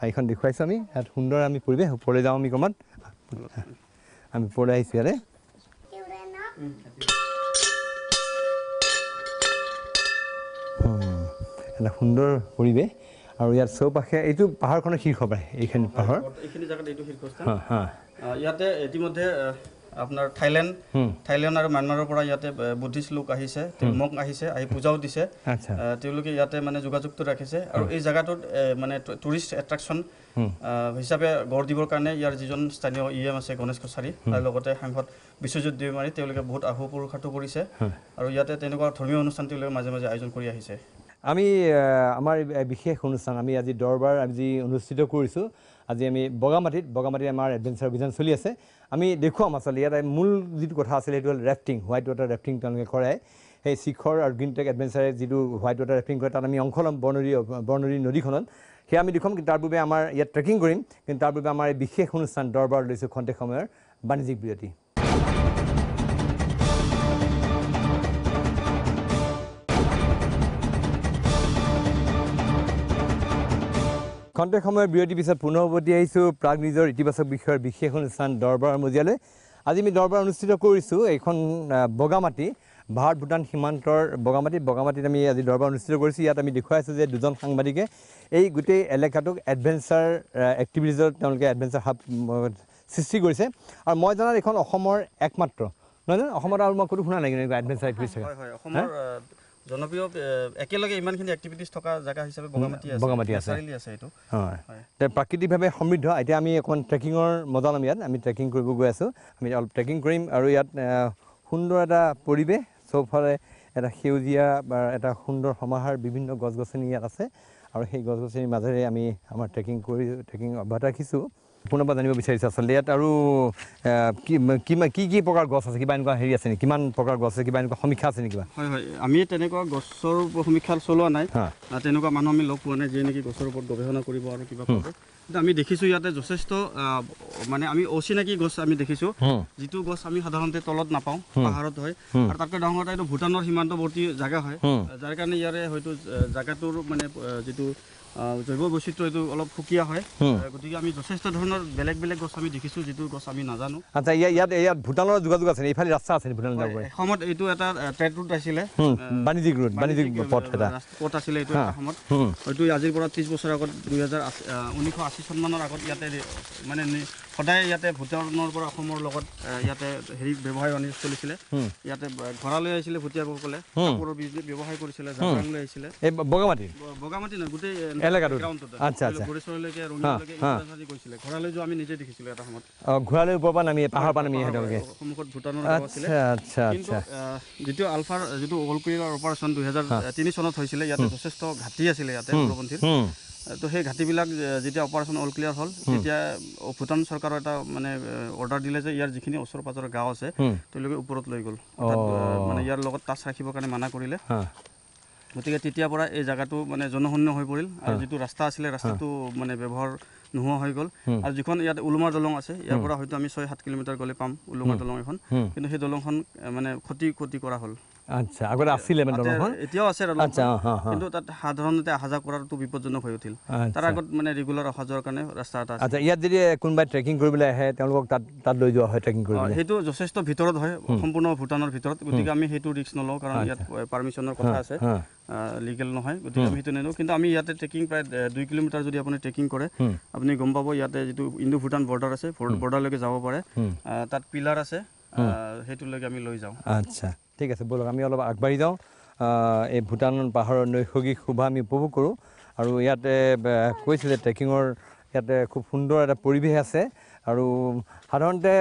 এইখন দেখুৱাইছোঁ আমি ইয়াত সুন্দৰ আমি পৰিৱেশ ওপৰলৈ যাওঁ আমি ক্ৰমাৎ আমি ওপৰলৈ আহিছোঁ ইয়াতে এটা সুন্দৰ পৰিৱেশ আৰু ইয়াত চৌপাশে এইটো পাহাৰখনৰ শীৰ্ষ প্ৰায় এইখিনি পাহাৰ এইখিনি জায়গাত এইটো শীৰ্ষস্থান ইয়াতে ইতিমধ্যে আপোনাৰ থাইলেণ্ড আৰু ম্যানমাৰৰ পৰা ইয়াতে বুদ্ধিষ্ট লোক আহিছে মঙ্ক আহিছে আহি পূজাও দিছে তেওঁলোকে ইয়াতে মানে যোগাযোগটো ৰাখিছে আৰু এই জায়গাটোত মানে টুৰিষ্ট এট্ৰাকশ্যন হিচাপে গঢ় দিবৰ কাৰণে ইয়াৰ যিজন স্থানীয় EM আছে গণেশ কছাৰী তাৰ লগতে সাংসদ বিশ্বজিৎ দৈমাৰী তেওঁলোকে বহুত আহুপুৰুষাটো কৰিছে আৰু ইয়াতে তেনেকুৱা ধৰ্মীয় অনুষ্ঠান তেওঁলোকে মাজে মাজে আয়োজন কৰি আহিছে আমি আমাৰ বিশেষ অনুষ্ঠান আমি আজি দৰবাৰ আজি অনুষ্ঠিত কৰিছোঁ আজি আমি বগামাটিত আমাৰ এডভেঞ্চাৰ অভিযান চলি আছে আমি দেখুৱাম আচলতে ইয়াত মূল যিটো কথা আছিলে সেইটো হ'ল ৰেফটিং হোৱাইট ৱাটাৰ ৰেফটিং তেওঁলোকে কৰে সেই শিখৰ আৰু গ্ৰীণ টেক এডভেঞ্চাৰে যিটো হোৱাইট ৱাটাৰ ৰেফটিং কৰে তাত আমি অংশ ল'ম বৰ্ণৰী নদীখনত সেয়া আমি দেখুৱাম কিন্তু তাৰ বাবে আমাৰ ইয়াত ট্ৰেকিং কৰিম কিন্তু তাৰ বাবে আমাৰ এই বিশেষ অনুষ্ঠান দৰবাৰ লৈছোঁ খন্তেক সময়ৰ বাণিজ্যিক বিৰতি খন্তেক সময়ৰ বিৰতিৰ পিছত পুনৰ উভতি আহিছোঁ প্ৰাগ নিজৰ ইতিবাচক বিষয়ৰ বিশেষ অনুষ্ঠান দৰবাৰ মজিয়ালৈ আজি আমি দৰবাৰ অনুষ্ঠিত কৰিছোঁ এইখন বগামাটি ভাৰত ভূটান সীমান্তৰ বগামাটিত আমি আজি দৰবাৰ অনুষ্ঠিত কৰিছোঁ ইয়াত আমি দেখুৱাইছোঁ যে দুজন সাংবাদিকে এই গোটেই এলেকাটোক এডভেঞ্চাৰ এক্টিভিটিজত তেওঁলোকে এডভেঞ্চাৰ হাব সৃষ্টি কৰিছে আৰু মই জনাত এইখন অসমৰ একমাত্ৰ নহয় জানো অসমত আৰু মই ক'তো শুনা নাই কিন্তু এডভেঞ্চাৰ এক্টিভিটিজ হয় অসমৰ জনপ্ৰিয় একেলগে ইমানখিনি এক্টিভিটিজ থকা জায়গা হিচাপে বগামাটি আছে এইটো হয় প্ৰাকৃতিকভাৱে সমৃদ্ধ এতিয়া আমি অকণমান ট্ৰেকিঙৰ মজা ল'ম ইয়াত আমি ট্ৰেকিং কৰিব গৈ আছোঁ আমি অলপ ট্ৰেকিং কৰিম আৰু ইয়াত সুন্দৰ এটা পৰিৱেশ চৌফালে এটা সেউজীয়া বা এটা সুন্দৰ সমাহাৰ বিভিন্ন গছ গছনি ইয়াত আছে আৰু সেই গছ গছনিৰ মাজেৰে আমি আমাৰ ট্ৰেকিং অব্যাহত ৰাখিছোঁ পুনৰবাৰ জানিব বিচাৰিছোঁ আচলতে ইয়াত আৰু কি প্ৰকাৰ গছ আছে কিবা এনেকুৱা হেৰি আছে নেকি কিমান প্ৰকাৰ গছ আছে কিবা এনেকুৱা সমীক্ষা আছে নেকি হয় আমি তেনেকুৱা গছৰ সমীক্ষা চলোৱা নাই তেনেকুৱা মানুহ আমি লগ পোৱা নাই যিয়ে নেকি গছৰ ওপৰত গৱেষণা কৰিব আৰু কিবা কৰিব কিন্তু আমি দেখিছোঁ ইয়াতে যথেষ্ট মানে আমি অচিনাকি গছ আমি দেখিছোঁ যিটো গছ আমি সাধাৰণতে তলত নাপাওঁ পাহাৰত হয় আৰু তাতকৈ ডাঙৰ এটা এইটো ভূটানৰ সীমান্তৱৰ্তী জাগা হয় যাৰ কাৰণে ইয়াৰে হয়তো জাগাটোৰ মানে যিটো জৈৱ বৈচিত্ৰ্য এইটো অলপ সুকীয়া হয় গতিকে আমি যথেষ্ট ধৰণৰ বেলেগ গছ আমি দেখিছোঁ যিটো গছ আমি নাজানো আচ্ছা ইয়াত ভূটানৰ যোগাযোগ আছে এইফালে ৰাস্তা আছে ভূটান যাব পাৰে এসময়ত এইটো এটা ট্ৰেড ৰুট আছিলে বাণিজ্যিক পথ আছিলে এইটো এসময়ত হয়তো আজিৰ পৰা 30 বছৰ আগত 1980 চনমানৰ আগত ইয়াতে মানে সদায় ইয়াতে ভূটানৰ পৰা অসমৰ লগত ইয়াতে হেৰি ব্যৱসায় বাণিজ্য চলিছিলে ইয়াতে ঘোঁৰা লৈ আহিছিলে ভূটীয়াসকলে কাপোৰৰ ব্যৱসায় কৰিছিলে জাপান লৈ আহিছিলে এই বগামাটি নহয় গোটেই এলেকাটো আচ্ছা গড়েশ্বৰলৈকে ৰঙিয়ালৈকে ইত্যাদি কৰিছিলে ঘোঁৰা লৈ যোৱা আমি নিজে দেখিছিলোঁ এটা সময়ত ঘোঁৰা লৈ ওপৰৰ পৰা নামি পাহাৰৰ পৰা নামি সন্মুখত ভূটানৰ আছিলে কিন্তু যিটো আলফাৰ যিটো অল ক্লিয়াৰ অপাৰেশ্যন 2003 চনত হৈছিলে ইয়াতে যথেষ্ট ঘাটি আছিলে ইয়াতে উগ্ৰপন্থীৰ তো সেই ঘাটিবিলাক যেতিয়া অপাৰেশ্যন অল ক্লিয়াৰ হ'ল তেতিয়া ভূটান চৰকাৰৰ এটা মানে অৰ্ডাৰ দিলে যে ইয়াৰ যিখিনি ওচৰ পাজৰৰ গাঁও আছে তেওঁলোকে ওপৰত লৈ গ'ল মানে ইয়াৰ লগত টাচ ৰাখিবৰ কাৰণে মানা কৰিলে গতিকে তেতিয়াৰ পৰা এই জায়গাটো মানে জনশূন্য হৈ পৰিল আৰু যিটো ৰাস্তা আছিলে ৰাস্তাটো মানে ব্যৱহাৰ নোহোৱা হৈ গ'ল আৰু যিখন ইয়াত উলুমাৰ দলং আছে ইয়াৰ পৰা হয়তো আমি 6-7 কিলোমিটাৰ গ'লে পাম উলুমাৰ দলং এখন কিন্তু সেই দলংখন মানে ক্ষতি কৰা হ'ল আচ্ছা আগতে আছিলে মানে দলংখন এতিয়াও আছে কিন্তু তাত সাধাৰণতে অহা যোৱা কৰাটো বিপদজনক হৈ উঠিল তাৰ আগত মানে ৰেগুলাৰ অহা যোৱাৰ কাৰণে ৰাস্তা এটা আছে আচ্ছা ইয়াত যদি কোনোবাই ট্ৰেকিং কৰিবলৈ আহে তেওঁলোকক তাত লৈ যোৱা হয় ট্ৰেকিং কৰিবলৈ সেইটো যথেষ্ট ভিতৰত হয় সম্পূৰ্ণ ভূটানৰ ভিতৰত গতিকে আমি সেইটো ৰিস্ক নলওঁ কাৰণ ইয়াত পাৰ্মিশ্যনৰ কথা আছে লিগেল নহয় গতিকে আমি সেইটো নেনো কিন্তু আমি ইয়াতে ট্ৰেকিং প্ৰায় 2 কিলোমিটাৰ যদি আপুনি ট্ৰেকিং কৰে আপুনি গম পাব ইয়াতে যিটো ইণ্ডো ভূটান বৰ্ডাৰ আছে বৰ্ডাৰলৈকে যাব পাৰে তাত পিলাৰ আছে সেইটোলৈকে আমি লৈ যাওঁ আচ্ছা ঠিক আছে বলক আমি অলপ আগবাঢ়ি যাওঁ এই ভূটান পাহাৰৰ নৈসৰ্গিক শোভা আমি উপভোগ কৰোঁ আৰু ইয়াতে কৈছে যে ট্ৰেকিঙৰ ইয়াতে খুব সুন্দৰ এটা পৰিৱেশ আছে আৰু সাধাৰণতে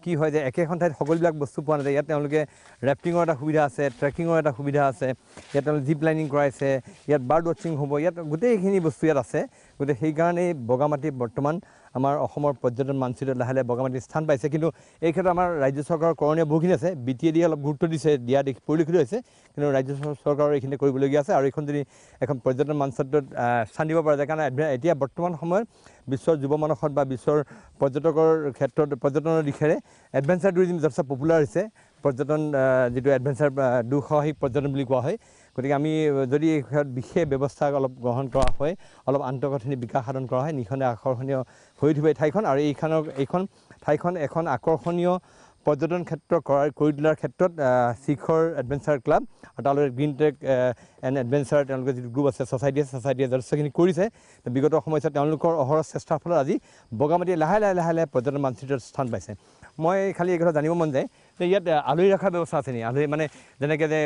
কি হয় যে একেখন ঠাইত সকলোবিলাক বস্তু পোৱা নাযায় ইয়াত তেওঁলোকে ৰেফটিঙৰ এটা সুবিধা আছে ট্ৰেকিঙৰ এটা সুবিধা আছে ইয়াত তেওঁলোকে জিপ লাইনিং কৰাইছে ইয়াত বাৰ্ড ৱাচিং হ'ব ইয়াত গোটেইখিনি বস্তু ইয়াত আছে গতিকে সেইকাৰণেই বগামাটি বৰ্তমান আমাৰ অসমৰ পৰ্যটন মানচিত্ৰত লাহে লাহে বগামাটিৰ স্থান পাইছে কিন্তু এই ক্ষেত্ৰত আমাৰ ৰাজ্য চৰকাৰৰ কৰণীয় বহুখিনি আছে BTA অলপ গুৰুত্ব দিছে দিয়া দেখি পৰিলক্ষিত হৈছে কিন্তু ৰাজ্য চৰকাৰৰ এইখিনি কৰিবলগীয়া আছে আৰু এইখন যদি এখন পৰ্যটন মানচিত্ৰত স্থান দিব পৰা যায় কাৰণ এতিয়া বৰ্তমান সময়ত বিশ্বৰ যুৱ মানসত বা বিশ্বৰ পৰ্যটকৰ ক্ষেত্ৰত পৰ্যটনৰ দিশেৰে এডভেঞ্চাৰ টুৰিজিম যথেষ্ট পপুলাৰ হৈছে পৰ্যটন যিটো এডভেঞ্চাৰ দুঃসাহসিক পৰ্যটন বুলি কোৱা হয় গতিকে আমি যদি এই বিশেষ ব্যৱস্থা অলপ গ্ৰহণ কৰা হয় অলপ আন্তঃগাঁথনি বিকাশ সাধন কৰা হয় নিখনে আকৰ্ষণীয় হৈ উঠিব এই ঠাইখন আৰু এইখন ঠাইখন এখন আকৰ্ষণীয় পৰ্যটন ক্ষেত্ৰ কৰি তোলাৰ ক্ষেত্ৰত শিখৰ এডভেঞ্চাৰ ক্লাব আৰু তালৈ গ্ৰীণ ট্ৰেক এণ্ড এডভেঞ্চাৰ তেওঁলোকৰ যিটো গ্ৰুপ আছে ছ'চাইটিয়ে যথেষ্টখিনি কৰিছে বিগত সময়ছোৱাত তেওঁলোকৰ অহৰহ চেষ্টাৰ ফলত আজি বগামাটি লাহে লাহে পৰ্যটন মানচিত্ৰত স্থান পাইছে মই খালি এই কথা জানিব মন যায় যে ইয়াত আলহী ৰখাৰ ব্যৱস্থা আছে নেকি আলহী মানে যেনেকৈ যে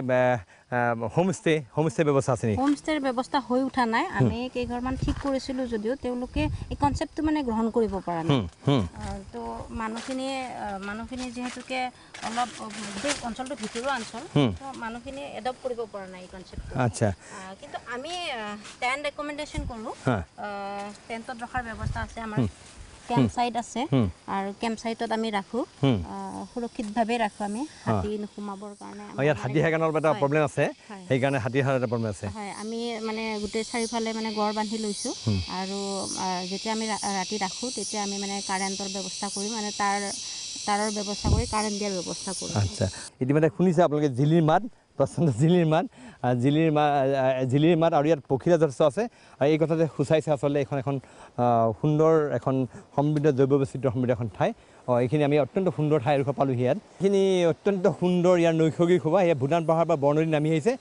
হোমষ্টে ব্যৱস্থা আছে নেকি হোমষ্টেৰ ব্যৱস্থা হৈ উঠা নাই আমি কেইঘৰমান ঠিক কৰিছিলোঁ যদিও তেওঁলোকে এই কনচেপ্টটো মানে গ্ৰহণ কৰিব পৰা নাই তো মানুহখিনি যিহেতুকে অলপ গোটেই অঞ্চলটো ভিতৰুৱা অঞ্চল তো মানুহখিনি এডপ্ট কৰিব পৰা নাই এই কনচেপ্টটো আচ্ছা কিন্তু আমি টেণ্ট ৰেকমেণ্ডেশ্যন কৰোঁ টেণ্টত ৰখাৰ ব্যৱস্থা আছে আমাৰ কেম্প চাইট আছে আৰু কেম্প চাইটত আমি ৰাখোঁ সুৰক্ষিতভাৱে ৰাখোঁ আমি হাতী নোসোমাবৰ কাৰণে ইয়াত হাতী সেইকাৰণে অলপ এটা প্ৰব্লেম আছে সেইকাৰণে হাতীৰ এটা প্ৰব্লেম আছে হয় আমি মানে গোটেই চাৰিওফালে মানে গড় বান্ধি লৈছোঁ আৰু যেতিয়া আমি ৰাতি ৰাখোঁ তেতিয়া আমি মানে কাৰেণ্টৰ ব্যৱস্থা কৰি মানে তাৰৰ ব্যৱস্থা কৰি কাৰেণ্ট দিয়াৰ ব্যৱস্থা কৰোঁ আচ্ছা ইতিমধ্যে শুনিছে আপোনালোকে জিলিৰ মাত প্ৰচণ্ড জিলিৰ মাত আৰু ইয়াত পক্ষীৰা যথেষ্ট আছে আৰু এই কথা যে সূচাইছে আচলতে এখন সুন্দৰ এখন সমৃদ্ধ জৈৱ বৈচিত্ৰ সমৃদ্ধ এখন ঠাই এইখিনি আমি অত্যন্ত সুন্দৰ ঠাই এডোখৰ পালোঁহি ইয়াত এইখিনি অত্যন্ত সুন্দৰ ইয়াৰ নৈসৰ্গিক শোভা ইয়াত ভূটান পাহাৰ বা বৰনদী নামি আহিছে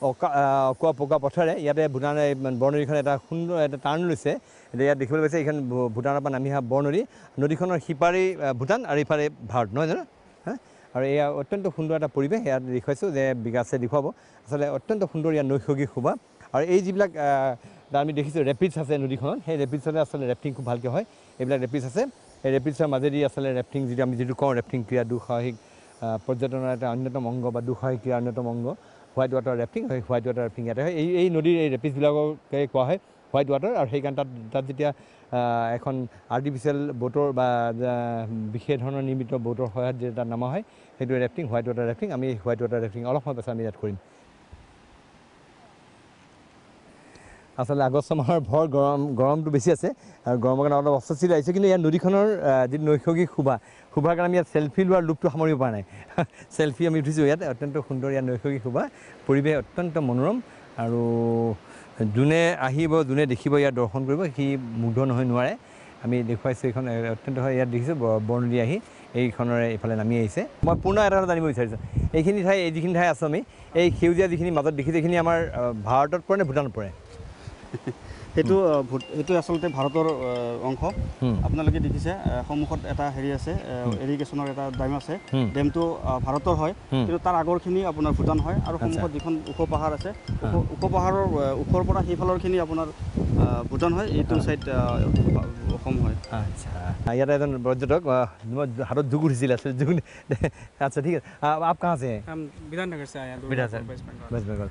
অকোৱা পকা পথেৰে ইয়াতে ভূটান বৰনদীখন এটা সুন্দৰ এটা টাৰ্ণ লৈছে এতিয়া ইয়াত দেখিবলৈ পাইছে এইখন ভূটানৰ পৰা নামি অহা বৰনদী নদীখনৰ সিপাৰেই ভূটান আৰু ইফালে ভাৰত নহয় জানো আৰু এয়া অত্যন্ত সুন্দৰ এটা পৰিৱেশ ইয়াত দেখুৱাইছোঁ যে বিকাশে দেখুৱাব আচলতে অত্যন্ত সুন্দৰ ইয়াৰ নৈসৰ্গিক শোভা আৰু এই যিবিলাক আমি দেখিছোঁ ৰেপিডছ আছে নদীখনত সেই ৰেপিডছতে আচলতে ৰেফটিং খুব ভালকৈ হয় এইবিলাক ৰেপিডছ আছে এই ৰেপিডছৰ মাজেদি আচলতে ৰেফটিং যিটো কওঁ ৰেফটিং ক্ৰীড়া দুঃসাহসিক পৰ্যটনৰ এটা অন্যতম অংগ বা দুঃসাহসিক ক্ৰীড়াৰ অন্যতম অংগ হোৱাইট ৱাটাৰ ৰেফটিং হয় হোৱাইট ৱাটাৰ ৰেফটিং ইয়াতে হয় এই নদীৰ এই ৰেপিডছবিলাককে কোৱা হয় হোৱাইট ৱাটাৰ আৰু সেইকাৰণে তাত যেতিয়া এখন আৰ্টিফিচিয়েল ব'টৰ বা বিশেষ ধৰণৰ নিৰ্মিত ব'টৰ সহায়ত যেতিয়া তাত নামা হয় সেইটো ৰেফটিং হোৱাইট ৱাটাৰ ৰেফটিং আমি হোৱাইট ৱাটাৰ ৰেফটিং অলপ সময় পাছত আমি ইয়াত কৰিম আচলতে আগষ্ট মাহৰ ভৰ গৰমটো বেছি আছে আৰু গৰমৰ কাৰণে অলপ অস্বস্তি আহিছে কিন্তু ইয়াৰ নদীখনৰ যিটো নৈসৰ্গিক শোভাৰ কাৰণে আমি ইয়াত চেলফি লোৱাৰ লুপটো সামৰিব পৰা নাই চেলফি আমি উঠিছোঁ ইয়াত অত্যন্ত সুন্দৰ ইয়াৰ নৈসৰ্গিক শোভা পৰিৱেশ অত্যন্ত মনোৰম আৰু যোনে আহিব যোনে দেখিব ইয়াত দৰ্শন কৰিব সি মুগ্ধ নহয় নোৱাৰে আমি দেখুৱাইছোঁ এইখন অত্যন্ত ইয়াত দেখিছোঁ বৰনদী আহি এইখনৰে এইফালে নামি আহিছে মই পুনৰ এটা কথা জানিব বিচাৰিছোঁ এইখিনি ঠাই যিখিনি ঠাই আছোঁ আমি এই সেউজীয়া যিখিনি মাজত দেখিছোঁ এইখিনি আমাৰ ভাৰতত পৰে নে ভূটানত পৰে সেইটো আচলতে ভাৰতৰ অংশ আপোনালোকে দেখিছে সন্মুখত এটা হেৰি আছে ইৰিগেশ্যনৰ এটা ডেম আছে ডেমটো ভাৰতৰ হয় কিন্তু তাৰ আগৰখিনি আপোনাৰ ভূটান হয় আৰু সন্মুখত যিখন ওখ পাহাৰ আছে ওখ পাহাৰৰ ওখৰ পৰা সেইফালৰখিনি আপোনাৰ ভূটান হয় এইটো চাইড অসম হয় আচ্ছা ইয়াতে এজন পৰ্যটক হাতত জোক উঠিছিল আছিলে জোক আচ্ছা ঠিক আছে आप कहाँ से हैं हम विधाननगर से आए हैं वेस्ट बंगाल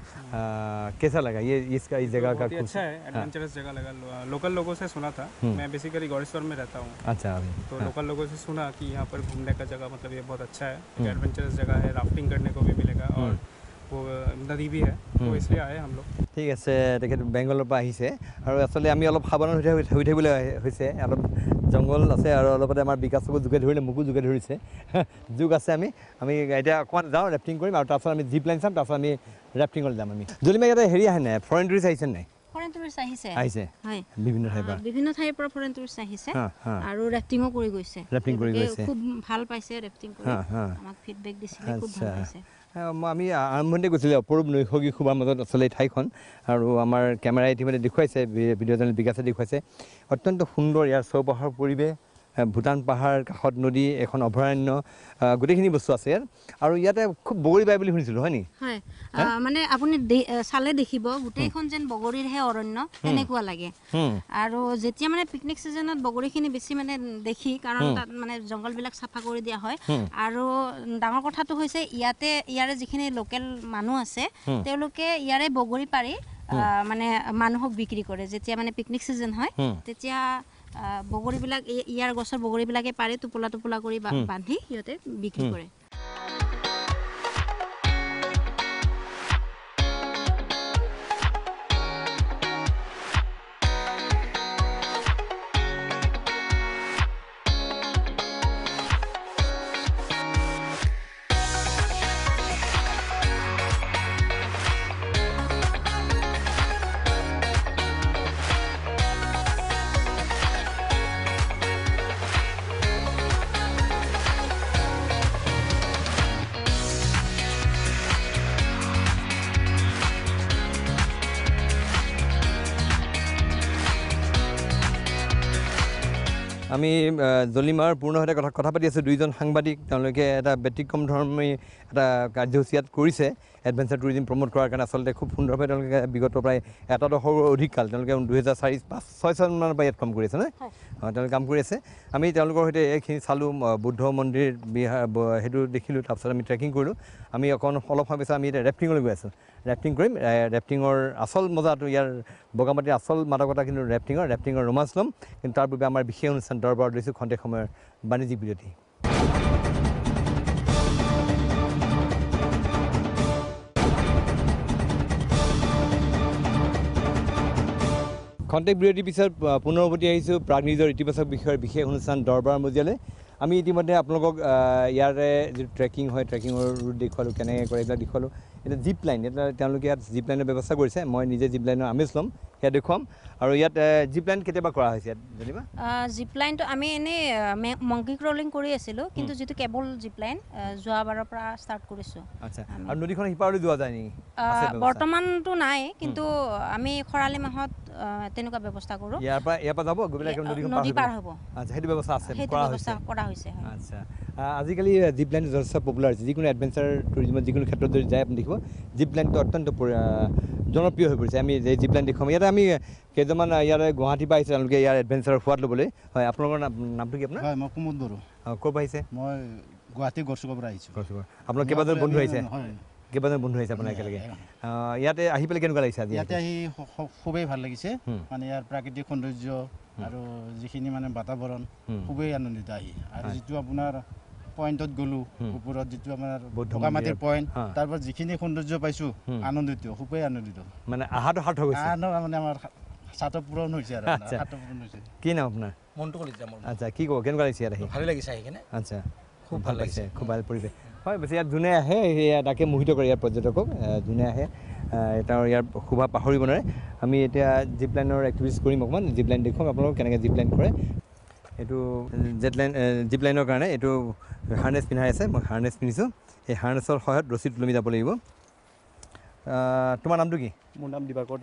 कैसा लगा ये इसका इस जगह का अच्छा है एडवेंचरस जगह लगा लोकल लोगों से सुना था मैं बेसिकली गौरेश्वर में रहता हूँ अच्छा तो लोकल लोगों से सुना कि यहाँ पर घूमने का जगह मतलब ये बहुत अच्छा है एडवेंचरस जगह है राफ्टिंग करने को भी मिलेगा और वो नदी भी है तो इसलिए आए हम लोग ঠিক আছে তেখেত বেংগলৰ পৰা আহিছে আৰু আচলতে আমি অলপ সাৱধান হৈ থাকিবলৈ হৈছে অলপ জংঘল আছে আৰু অলপতে আমাৰ বিকাশকো যোগে ধৰিলে মোকো যোগে ধৰিছে যোগ আছে আমি এতিয়া অকণমান যাওঁ ৰেফটিং কৰিম আৰু তাৰপিছত আমি জিপ লাইন চাম তাৰপিছত আমি ৰেফটিঙলৈ যাম আমি যদি মই ইয়াতে হেৰি আহে নাই ফৰেইন টুৰিষ্ট আহিছে নাই ফৰেইন টুৰিষ্ট আহিছে হয় বিভিন্ন ঠাইৰ পৰা ফৰেইন টুৰিষ্ট আহিছে আৰু ৰেফটিঙো কৰি গৈছে খুব ভাল পাইছে ৰেফটিং কৰি আমাক ফিডবেক দিছিলে খুব ভাল পাইছে আমি আৰম্ভণিতে কৈছিলোঁ অপৰূপ নৈসৰ্গিক শোভাৰ মাজত আচলতে এই ঠাইখন আৰু আমাৰ কেমেৰাই ইতিমধ্যে দেখুৱাইছে ভিডিঅ' জেনেল বিকাশে দেখুৱাইছে অত্যন্ত সুন্দৰ ইয়াৰ চৌপাশৰ পৰিৱেশ ভূটান পাহাৰ কাষত নদী এখন অভয়াৰণ্য গোটেইখিনি বস্তু আছে ইয়াত আৰু ইয়াতে খুব বগৰী পায় বুলি শুনিছিলোঁ হয় নি হয় মানে আপুনি চালে দেখিব গোটেইখন যেন বগৰীৰহে অৰণ্য তেনেকুৱা লাগে আৰু যেতিয়া মানে পিকনিক ছিজনত বগৰীখিনি বেছি মানে দেখি কাৰণ তাত মানে জংঘলবিলাক চাফা কৰি দিয়া হয় আৰু ডাঙৰ কথাটো হৈছে ইয়াৰে যিখিনি লোকেল মানুহ আছে তেওঁলোকে ইয়াৰে বগৰী পাৰি মানে মানুহক বিক্ৰী কৰে যেতিয়া মানে পিকনিক ছিজন হয় তেতিয়া বগৰীবিলাক ইয়াৰ গছৰ বগৰীবিলাকে পাৰি টোপোলা টোপোলা কৰি বান্ধি সিহঁতে বিক্ৰী কৰে আমি জলিমাৰ পূৰ্ণ সৈতে কথা পাতি আছোঁ দুইজন সাংবাদিক তেওঁলোকে এটা ব্যতিক্ৰম ধৰ্মী এটা কাৰ্যসূচী ইয়াত কৰিছে এডভেঞ্চাৰ টুৰিজিম প্ৰমোট কৰাৰ কাৰণে আচলতে খুব সুন্দৰভাৱে তেওঁলোকে বিগত প্ৰায় এটা দশকৰ অধিক কাল তেওঁলোকে 2004-5-6 চনমানৰ পৰা ইয়াত কাম কৰি আছে নহয় তেওঁলোকে কাম কৰি আছে আমি তেওঁলোকৰ সৈতে এইখিনি চালোঁ বুদ্ধ মন্দিৰ বিহাৰ সেইটো দেখিলোঁ তাৰপিছত আমি ট্ৰেকিং কৰিলোঁ আমি অলপ সময় পিছত আমি এতিয়া ৰেফটিঙলৈ গৈ আছোঁ ৰেফটিং কৰিম ৰেফটিঙৰ আচল মজাটো ইয়াৰ বগামাটিৰ আচল মাদকতা কিন্তু ৰেফটিঙৰ ৰোমাঞ্চ ল'ম কিন্তু তাৰ পূৰ্বে আমাৰ বিশেষ অনুষ্ঠান দৰবাৰত লৈছোঁ খন্তেক সময়ৰ বাণিজ্যিক বিৰতি খন্তেক বিৰতিৰ পিছত পুনৰ উভতি আহিছোঁ প্ৰাগ নিউজৰ ইতিবাচক বিষয়ৰ বিশেষ অনুষ্ঠান দৰবাৰ মজিয়ালৈ আমি ইতিমধ্যে আপোনালোকক ইয়াৰে যিটো ট্ৰেকিং হয় ট্ৰেকিঙৰ ৰুট দেখুৱালোঁ কেনেকৈ কৰে এইবিলাক দেখুৱালোঁ এতিয়া জিপ লাইন তেওঁলোকে ইয়াত জিপ লাইনৰ ব্যৱস্থা কৰিছে মই নিজে জিপ লাইনৰ আমেজ ল'ম সেয়া দেখুৱাম আৰু ইয়াত জিপ লাইন কেতিয়াবা কৰা হৈছে ইয়াত জানিবা জিপ লাইনটো আমি এনেই মংকি ক্ৰলিং কৰি আছিলোঁ কিন্তু যিটো কেবল জিপ লাইন যোৱাবাৰৰ পৰা ষ্টাৰ্ট কৰিছোঁ আচ্ছা আৰু নদীখনৰ সিপাৰলৈ যোৱা যায় নেকি বৰ্তমানটো নাই কিন্তু আমি খৰালি মাহত তেনেকুৱা ব্যৱস্থা কৰোঁ ইয়াৰ পৰা যাব গৈ পেলাই নদী পাৰ হ'ব আচ্ছা সেইটো ব্যৱস্থা আছে কৰা হৈছে আচ্ছা আজিকালি জিপ লাইন যথেষ্ট পপুলাৰ হৈছে যিকোনো এডভেঞ্চাৰ টুৰিজিমত যিকোনো ক্ষেত্ৰত যদি যায় আপুনি দেখিব জিপ লাইনটো অত্যন্ত জনপ্ৰিয় হৈ পৰিছে আমি এই জিপ লাইন দেখুৱাম ইয়াতে আমি কেইজনমান ইয়াৰে গুৱাহাটীৰ পৰা আহিছে তেওঁলোকে ইয়াৰ এডভেঞ্চাৰৰ সোৱাদ ল'বলৈ হয় আপোনালোকৰ নামটো কি আপোনাৰ হয় মই কুমুদ বড়ো ক'ৰ পৰা আহিছে মই গুৱাহাটী গড়চুকৰ পৰা আহিছোঁ আপোনাৰ কেইবাজন বন্ধু আহিছে হয় কেইবাজন বন্ধু আহিছে আপোনাৰ একেলগে ইয়াতে আহি পেলাই কেনেকুৱা লাগিছে আজি ইয়াতে আহি খুবেই ভাল লাগিছে মানে ইয়াৰ প্ৰাকৃতিক সৌন্দৰ্য আৰু যিখিনি মানে বাতাবৰণ খুবেই আনন্দিত আহি আৰু যিটো আপোনাৰ পইণ্টত গ'লোঁ ওপৰত যিটো আমাৰ বগামাটিৰ পইণ্ট তাৰ পৰা যিখিনি সৌন্দৰ্য পাইছোঁ আনন্দিত খুবেই আনন্দিত মানে আহাটো সাৰ্থক হৈছে মানে আমাৰ ছাত্ৰ পূৰণ হৈছে আৰু কি নাম আপোনাৰ মনটো কলিতা মোৰ আচ্ছা কি ক'ব কেনেকুৱা লাগিছে ইয়াত আহি ভালে লাগিছে আহি কিনে আচ্ছা খুব ভাল লাগিছে খুব ভাল পৰিৱেশ হয় বেছি ইয়াত যোনে আহে সেয়া তাকে মোহিত কৰে ইয়াৰ পৰ্যটকক যোনে আহে তেওঁৰ ইয়াৰ শোভা পাহৰিব নোৱাৰে আমি এতিয়া জিপ লাইনৰ এক্টিভিটিছ কৰিম অকণমান জিপ লাইন দেখুৱাম আপোনালোকক কেনেকৈ জিপ লাইন কৰে এইটো জিপ লাইনৰ কাৰণে এইটো হাৰ্নেছ পিন্ধাই আছে মই হাৰ্নেছ পিন্ধিছোঁ এই হাৰ্নেছৰ সহায়ত ৰছী তুলমি যাব লাগিব তোমাৰ নামটো কি মোৰ নাম দিবাকৰ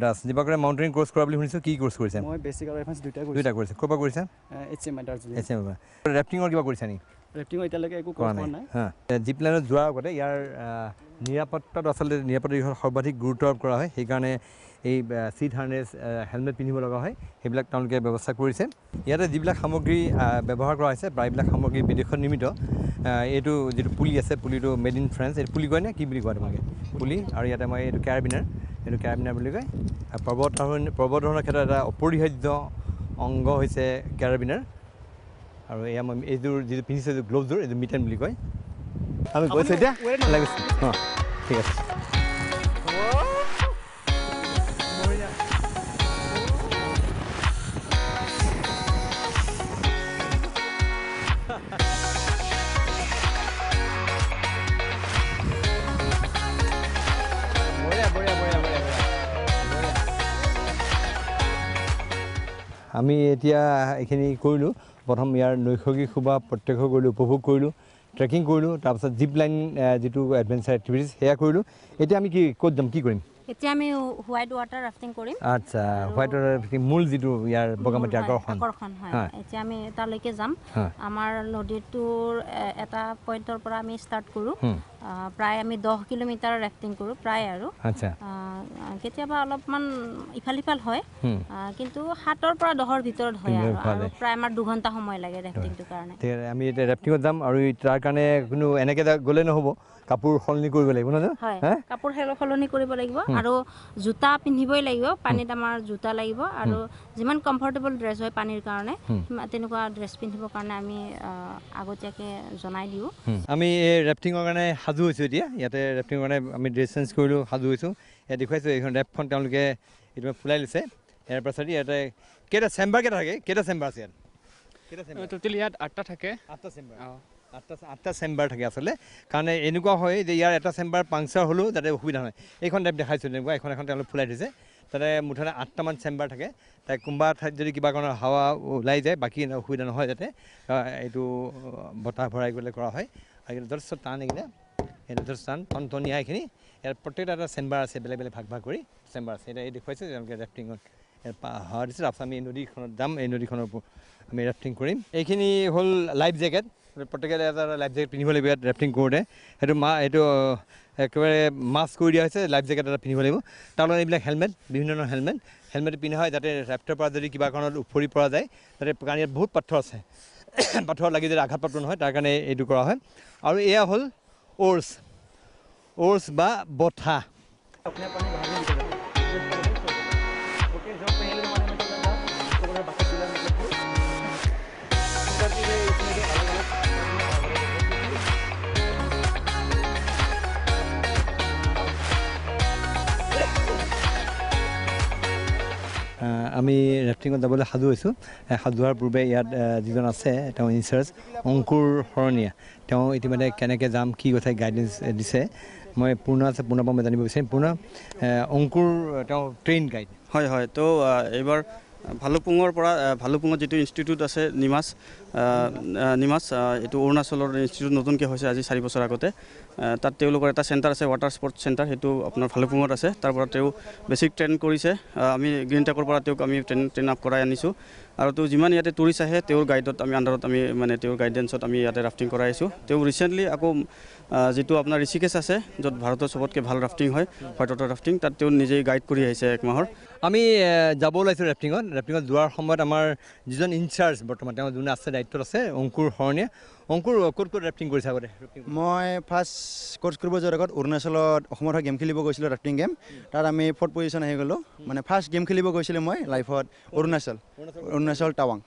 দাস দিবাকৰে মাউণ্টেইন কোৰ্চ কৰা বুলি শুনিছোঁ কি কোৰ্চ কৰিছে মই বেছিক আৰু এডভান্স দুইটা কৰিছে ক'ৰ পৰা কৰিছা HCM দাৰ্জিলিং ৰেফটিঙৰ কিবা কৰিছা নেকি ৰেফটিঙৰ এতিয়ালৈকে একো কৰা নাই জিপ লাইনত যোৱাৰ আগতে ইয়াৰ নিৰাপত্তাটো আচলতে নিৰাপত্তাৰ বিষয়ত সৰ্বাধিক গুৰুত্ব আৰোপ কৰা হয় সেইকাৰণে এই চিট হাৰ্নেছ হেলমেট পিন্ধিব লগা হয় সেইবিলাক তেওঁলোকে ব্যৱস্থা কৰিছে ইয়াতে যিবিলাক সামগ্ৰী ব্যৱহাৰ কৰা হৈছে প্ৰায়বিলাক সামগ্ৰী বিদেশত নিৰ্মিত এইটো যিটো পুলি আছে পুলিটো মেড ইন ফ্ৰেন্স এইটো পুলি কয় নে কি বুলি কয় তোমালোকে পুলি আৰু ইয়াতে মই এইটো কেৰাবিনাৰ বুলি কয় পৰ্বতাৰোহণৰ ক্ষেত্ৰত এটা অপৰিহাৰ্য অংগ হৈছে কেৰাবিনাৰ আৰু এয়া মই এইযোৰ যিটো পিন্ধিছোঁ এইটো গ্ল'ভযোৰ এইটো মিটেন বুলি কয় আমি গৈছোঁ এতিয়া লাগিছোঁ অঁ ঠিক আছে আমি এতিয়া এইখিনি কৰিলোঁ প্ৰথম ইয়াৰ নৈসৰ্গিক শোভা প্ৰত্যক্ষ কৰিলোঁ উপভোগ কৰিলোঁ ট্ৰেকিং কৰিলোঁ তাৰপিছত জিপ লাইন যিটো এডভেঞ্চাৰ এক্টিভিটিছ সেয়া কৰিলোঁ এতিয়া আমি ক'ত যাম কি কৰিম এতিয়া আমি হোৱাইট ৱাটাৰ ৰাফটিং কৰিম আচ্ছা হোৱাইট মূল যিটো ইয়াৰ বগামাটি আকৰ্ষণ হয় এতিয়া আমি তালৈকে যাম আমাৰ নদীটোৰ এটা পইণ্টৰ পৰা আমি ষ্টাৰ্ট কৰোঁ প্ৰায় আমি 10 কিলোমিটাৰ ৰাফটিং কৰোঁ প্ৰায় আৰু আচ্ছা কেতিয়াবা অলপমান ইফাল সিফাল হয় কিন্তু 7ৰ পৰা 10ৰ ভিতৰত হয় আৰু প্ৰায় আমাৰ 2 ঘণ্টা সময় লাগে ৰাফটিংটোৰ কাৰণে আমি এতিয়া ৰাফটিঙত যাম আৰু তাৰ কাৰণে কোনো এনেকৈ গ'লে নহ'ব কাপোৰ সলনি কৰিব লাগিব নহয় হয় কাপোৰ সলনি কৰিব লাগিব আৰু জোতা পিন্ধিবই লাগিব পানীত আমাৰ জোতা লাগিব আৰু যিমান কমফৰ্টেবল ড্ৰেছ হয় পানীৰ কাৰণে তেনেকুৱা ড্ৰেছ পিন্ধিবৰ কাৰণে আমি আগতীয়াকৈ জনাই দিওঁ আমি এই ৰাফটিঙৰ কাৰণে সাজু হৈছোঁ এতিয়া ইয়াতে ৰাফটিঙৰ কাৰণে আমি ড্ৰেছ চেঞ্জ কৰিলোঁ সাজু হৈছোঁ ইয়াত দেখুৱাইছোঁ এইখন ৰেপখন তেওঁলোকে এইটো ফুলাই লৈছে ইয়াৰ পাছত ইয়াতে কেইটা চেম্বাৰ থাকে কেইটা চেম্বাৰ আছে ইয়াত কেইটা চেম্বাৰ টোটেল ইয়াত 8টা থাকে 8টা চেম্বাৰ 8টা চেম্বাৰ থাকে আচলতে কাৰণ এনেকুৱা হয় যে ইয়াৰ এটা চেম্বাৰ পাংচাৰ হ'লেও যাতে অসুবিধা নহয় এইখন টাইপ দেখাইছোঁ তেনেকুৱা এখন তেওঁলোকে ফুলাই দিছে তাতে মুঠতে 8টামান চেম্বাৰ থাকে তাই কোনোবা ঠাইত যদি কিবা কাৰণত হাৱা ওলাই যায় বাকী অসুবিধা নহয় যাতে এইটো বতাহ ভৰাই গ'লে কৰা হয় আৰু যথেষ্ট টান এইকেইটা সেইটো যথেষ্ট টান টনটনীয়া এইখিনি ইয়াৰ প্ৰত্যেকটা এটা চেম্বাৰ আছে বেলেগ বেলেগ ভাগ কৰি চেম্বাৰ আছে এতিয়া এই দেখুৱাইছে তেওঁলোকে ৰাফটিঙত হাৱা দিছে তাৰপিছত আমি এই নদীখনত যাম এই নদীখনৰ আমি ৰাফটিং কৰিম এইখিনি হ'ল লাইফ জেকেট প্ৰত্যেকে এটা লাইফ জেকেট পিন্ধিব লাগিব ইয়াত ৰাফটিং কৰোঁতে সেইটো একেবাৰে মাস্ক কৰি দিয়া হৈছে লাইফ জেকেট এটা পিন্ধিব লাগিব তাৰ লগত এইবিলাক হেলমেট বিভিন্ন ধৰণৰ হেলমেট পিন্ধা হয় যাতে ৰাফ্টৰ পৰা যদি কিবা কাৰণত উফৰি পৰা যায় তাতে কাৰণ ইয়াত বহুত পাথৰ আছে পাথৰ লাগি যদি আঘাতপ্ৰাপ্ত নহয় তাৰ কাৰণে এইটো কৰা হয় আৰু এয়া হ'ল ওৰ্ছ বা বঠা আমি ৰাফটিঙত যাবলৈ সাজু হৈছোঁ সাজু হোৱাৰ পূৰ্বে ইয়াত যিজন আছে তেওঁ ইনচাৰ্জ অংকুৰ শৰণীয়া তেওঁ ইতিমধ্যে কেনেকৈ যাম কি কথা গাইডেঞ্চ দিছে মই পূৰ্ণ আছে পূৰ্ণৰ পৰা মই জানিব বিচাৰিম পূৰ্ণ অংকুৰ তেওঁ ট্ৰেইন গাইড হয় হয় তো এইবাৰ ভালুকপুঙত যিটো ইনষ্টিটিউট আছে নিমাছ এইটো অৰুণাচলৰ ইনষ্টিটিউট নতুনকৈ হৈছে আজি 4 বছৰ আগতে তাত তেওঁলোকৰ এটা চেণ্টাৰ আছে ৱাটাৰ স্পৰ্টছ চেণ্টাৰ সেইটো আপোনাৰ ভালুকপুঙত আছে তাৰ পৰা তেওঁ বেছিক ট্ৰেইন কৰিছে আমি গ্ৰীণ টেকৰ পৰা তেওঁক আমি ট্ৰেইন আপ কৰাই আনিছোঁ আৰু তেওঁ যিমান ইয়াতে টুৰিষ্ট আহে তেওঁৰ গাইডত আমি আণ্ডাৰত আমি মানে তেওঁৰ গাইডেঞ্চত আমি ইয়াতে ৰাফটিং কৰাই আছোঁ তেওঁ ৰিচেণ্টলি আকৌ যিটো আপোনাৰ ঋষিকেশ আছে য'ত ভাৰতৰ চবতকৈ ভাল ৰাফটিং হয় হোৱাইট ৱাটাৰ ৰাফটিং তাত তেওঁ নিজেই গাইড কৰি আহিছে 1 মাহৰ আমি যাব ওলাইছোঁ ৰাফটিঙত যোৱাৰ সময়ত আমাৰ যিজন ইনচাৰ্জ বৰ্তমান তেওঁ যোনে আছে দায়িত্বত আছে অংকুৰ শৰণীয়া অংকুৰ ক'ত ৰাফটিং কৰিছে আগতে মই ফাৰ্ষ্ট কোৰ্চ কৰিব যোৱাৰ আগত অৰুণাচলত অসমৰ হৈ গেম খেলিব গৈছিলোঁ ৰাফটিং গেম তাত আমি 4th পজিশ্যন আহি গ'লোঁ মানে ফাৰ্ষ্ট গেম খেলিব গৈছিলোঁ মই লাইফত অৰুণাচল টাৱাং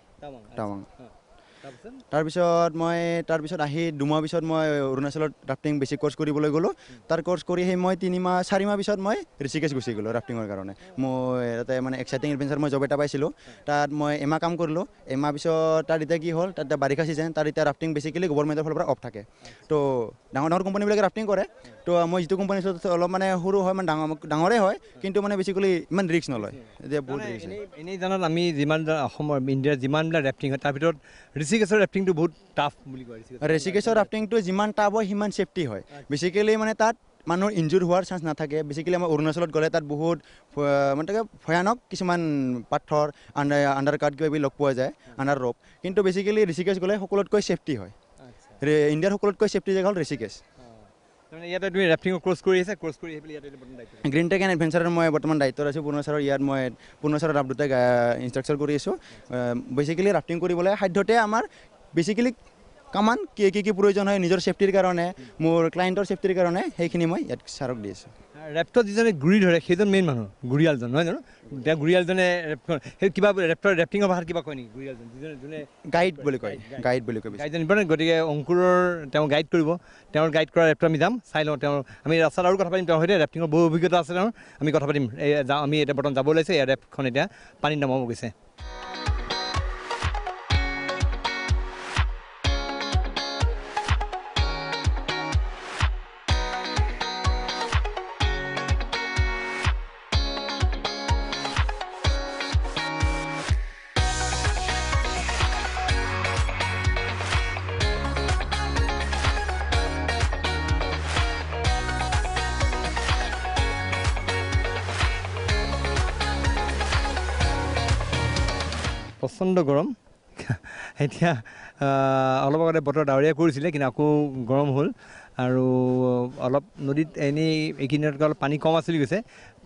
তাৰপিছত আহি 2 মাহ পিছত মই অৰুণাচলত ৰাফটিং বেছিক কোৰ্চ কৰিবলৈ গ'লোঁ তাৰ কোৰ্চ কৰি সেই মই 4 মাহ পিছত মই ঋষিকেশ গুচি গ'লোঁ ৰাফটিঙৰ কাৰণে মই তাতে মানে এক্সাইটিং এডভেঞ্চাৰ মই জব এটা পাইছিলোঁ তাত মই এমাহ কাম কৰিলোঁ এমাহ পিছত তাত এতিয়া কি হ'ল তাত বাৰিষা ছিজন তাত এতিয়া ৰাফটিং বেছিকেলি গভৰ্ণমেণ্টৰ ফালৰ পৰা অফ থাকে তো ডাঙৰ কোম্পানীবিলাকে ৰাফটিং কৰে তো মই যিটো কোম্পানী অলপ মানে সৰু হয় মানে ডাঙৰে হয় কিন্তু মানে বেছিকেলি ইমান ৰিস্ক নলয় এতিয়া বহুত ৰিস্ক এনেই জানত আমি যিমান অসমৰ ইণ্ডিয়াৰ যিমানবিলাক ৰাফটিং হয় তাৰ ভিতৰত ঋষিকেশৰ ৰাফটিংটো বহুত টাফ বুলি কয় ঋষিকেশৰ ৰাফটিংটো যিমান টাফ হয় সিমান ছেফটি হয় বেছিকেলি মানে তাত মানুহৰ ইনজুৰ হোৱাৰ চান্স নাথাকে বেছিকেলি আমাৰ অৰুণাচলত গ'লে তাত বহুত মানে ভয়ানক কিছুমান পাথৰ আণ্ডাৰ কাট কিবা লগ পোৱা যায় আণ্ডাৰ ৰপ কিন্তু বেছিকেলি ঋষিকেশ গ'লে সকলোতকৈ ছেফটি হয় ইণ্ডিয়াৰ সকলোতকৈ ছেফটি জেগা হ'ল ঋষিকেশ ইয়াতে তুমি ৰাফটিঙৰ কোৰ্চ কৰি গ্ৰীণ টেক এণ্ড এডভেঞ্চাৰৰ মই বৰ্তমান দায়িত্বত আছোঁ পূৰ্ণচাৰৰ ইয়াত মই পূৰ্ণচাৰৰ আপ দুটাই ইনষ্ট্ৰাকচাৰ কৰি আছোঁ বেছিকেলি ৰাফটিং কৰিবলৈ সাধ্যতে আমাৰ বেছিকেলি কামান কি প্ৰয়োজন হয় নিজৰ ছেফটিৰ কাৰণে মোৰ ক্লায়েণ্টৰ ছেফটিৰ কাৰণে সেইখিনি মই ইয়াত ছাৰক দি আছোঁ ৰেপ্টত যিজনে গুৰি ধৰে সেইজন মেইন মানুহ গুৰিয়ালজন নহয় জানো তেওঁ গুৰিয়ালজনে সেই কিবা ৰেফটিঙৰ ভাষাত কিবা কয় নেকি গুৰিয়ালজন যোনে গাইড বুলি কয় গাইড জানিব নে গতিকে অংকুৰৰ তেওঁ গাইড কৰিব তেওঁৰ গাইড কৰা ৰেপ্টত আমি যাম চাই লওঁ তেওঁৰ আমি ৰাস্তাত আৰু কথা পাতিম তেওঁৰ সৈতে ৰেফটিঙৰ বহু অভিজ্ঞতা আছে তেওঁৰ আমি কথা পাতিম আমি এতিয়া বৰ্তমান যাব ওলাইছে এই ৰেফখন এতিয়া পানীত নামাব গৈছে প্ৰচণ্ড গৰম এতিয়া অলপ আগতে বতৰ ডাৱৰীয়া কৰিছিলে কিন্তু আকৌ গৰম হ'ল আৰু অলপ নদীত এনেই এইকেইদিনত অলপ পানী কম আছিল গৈছে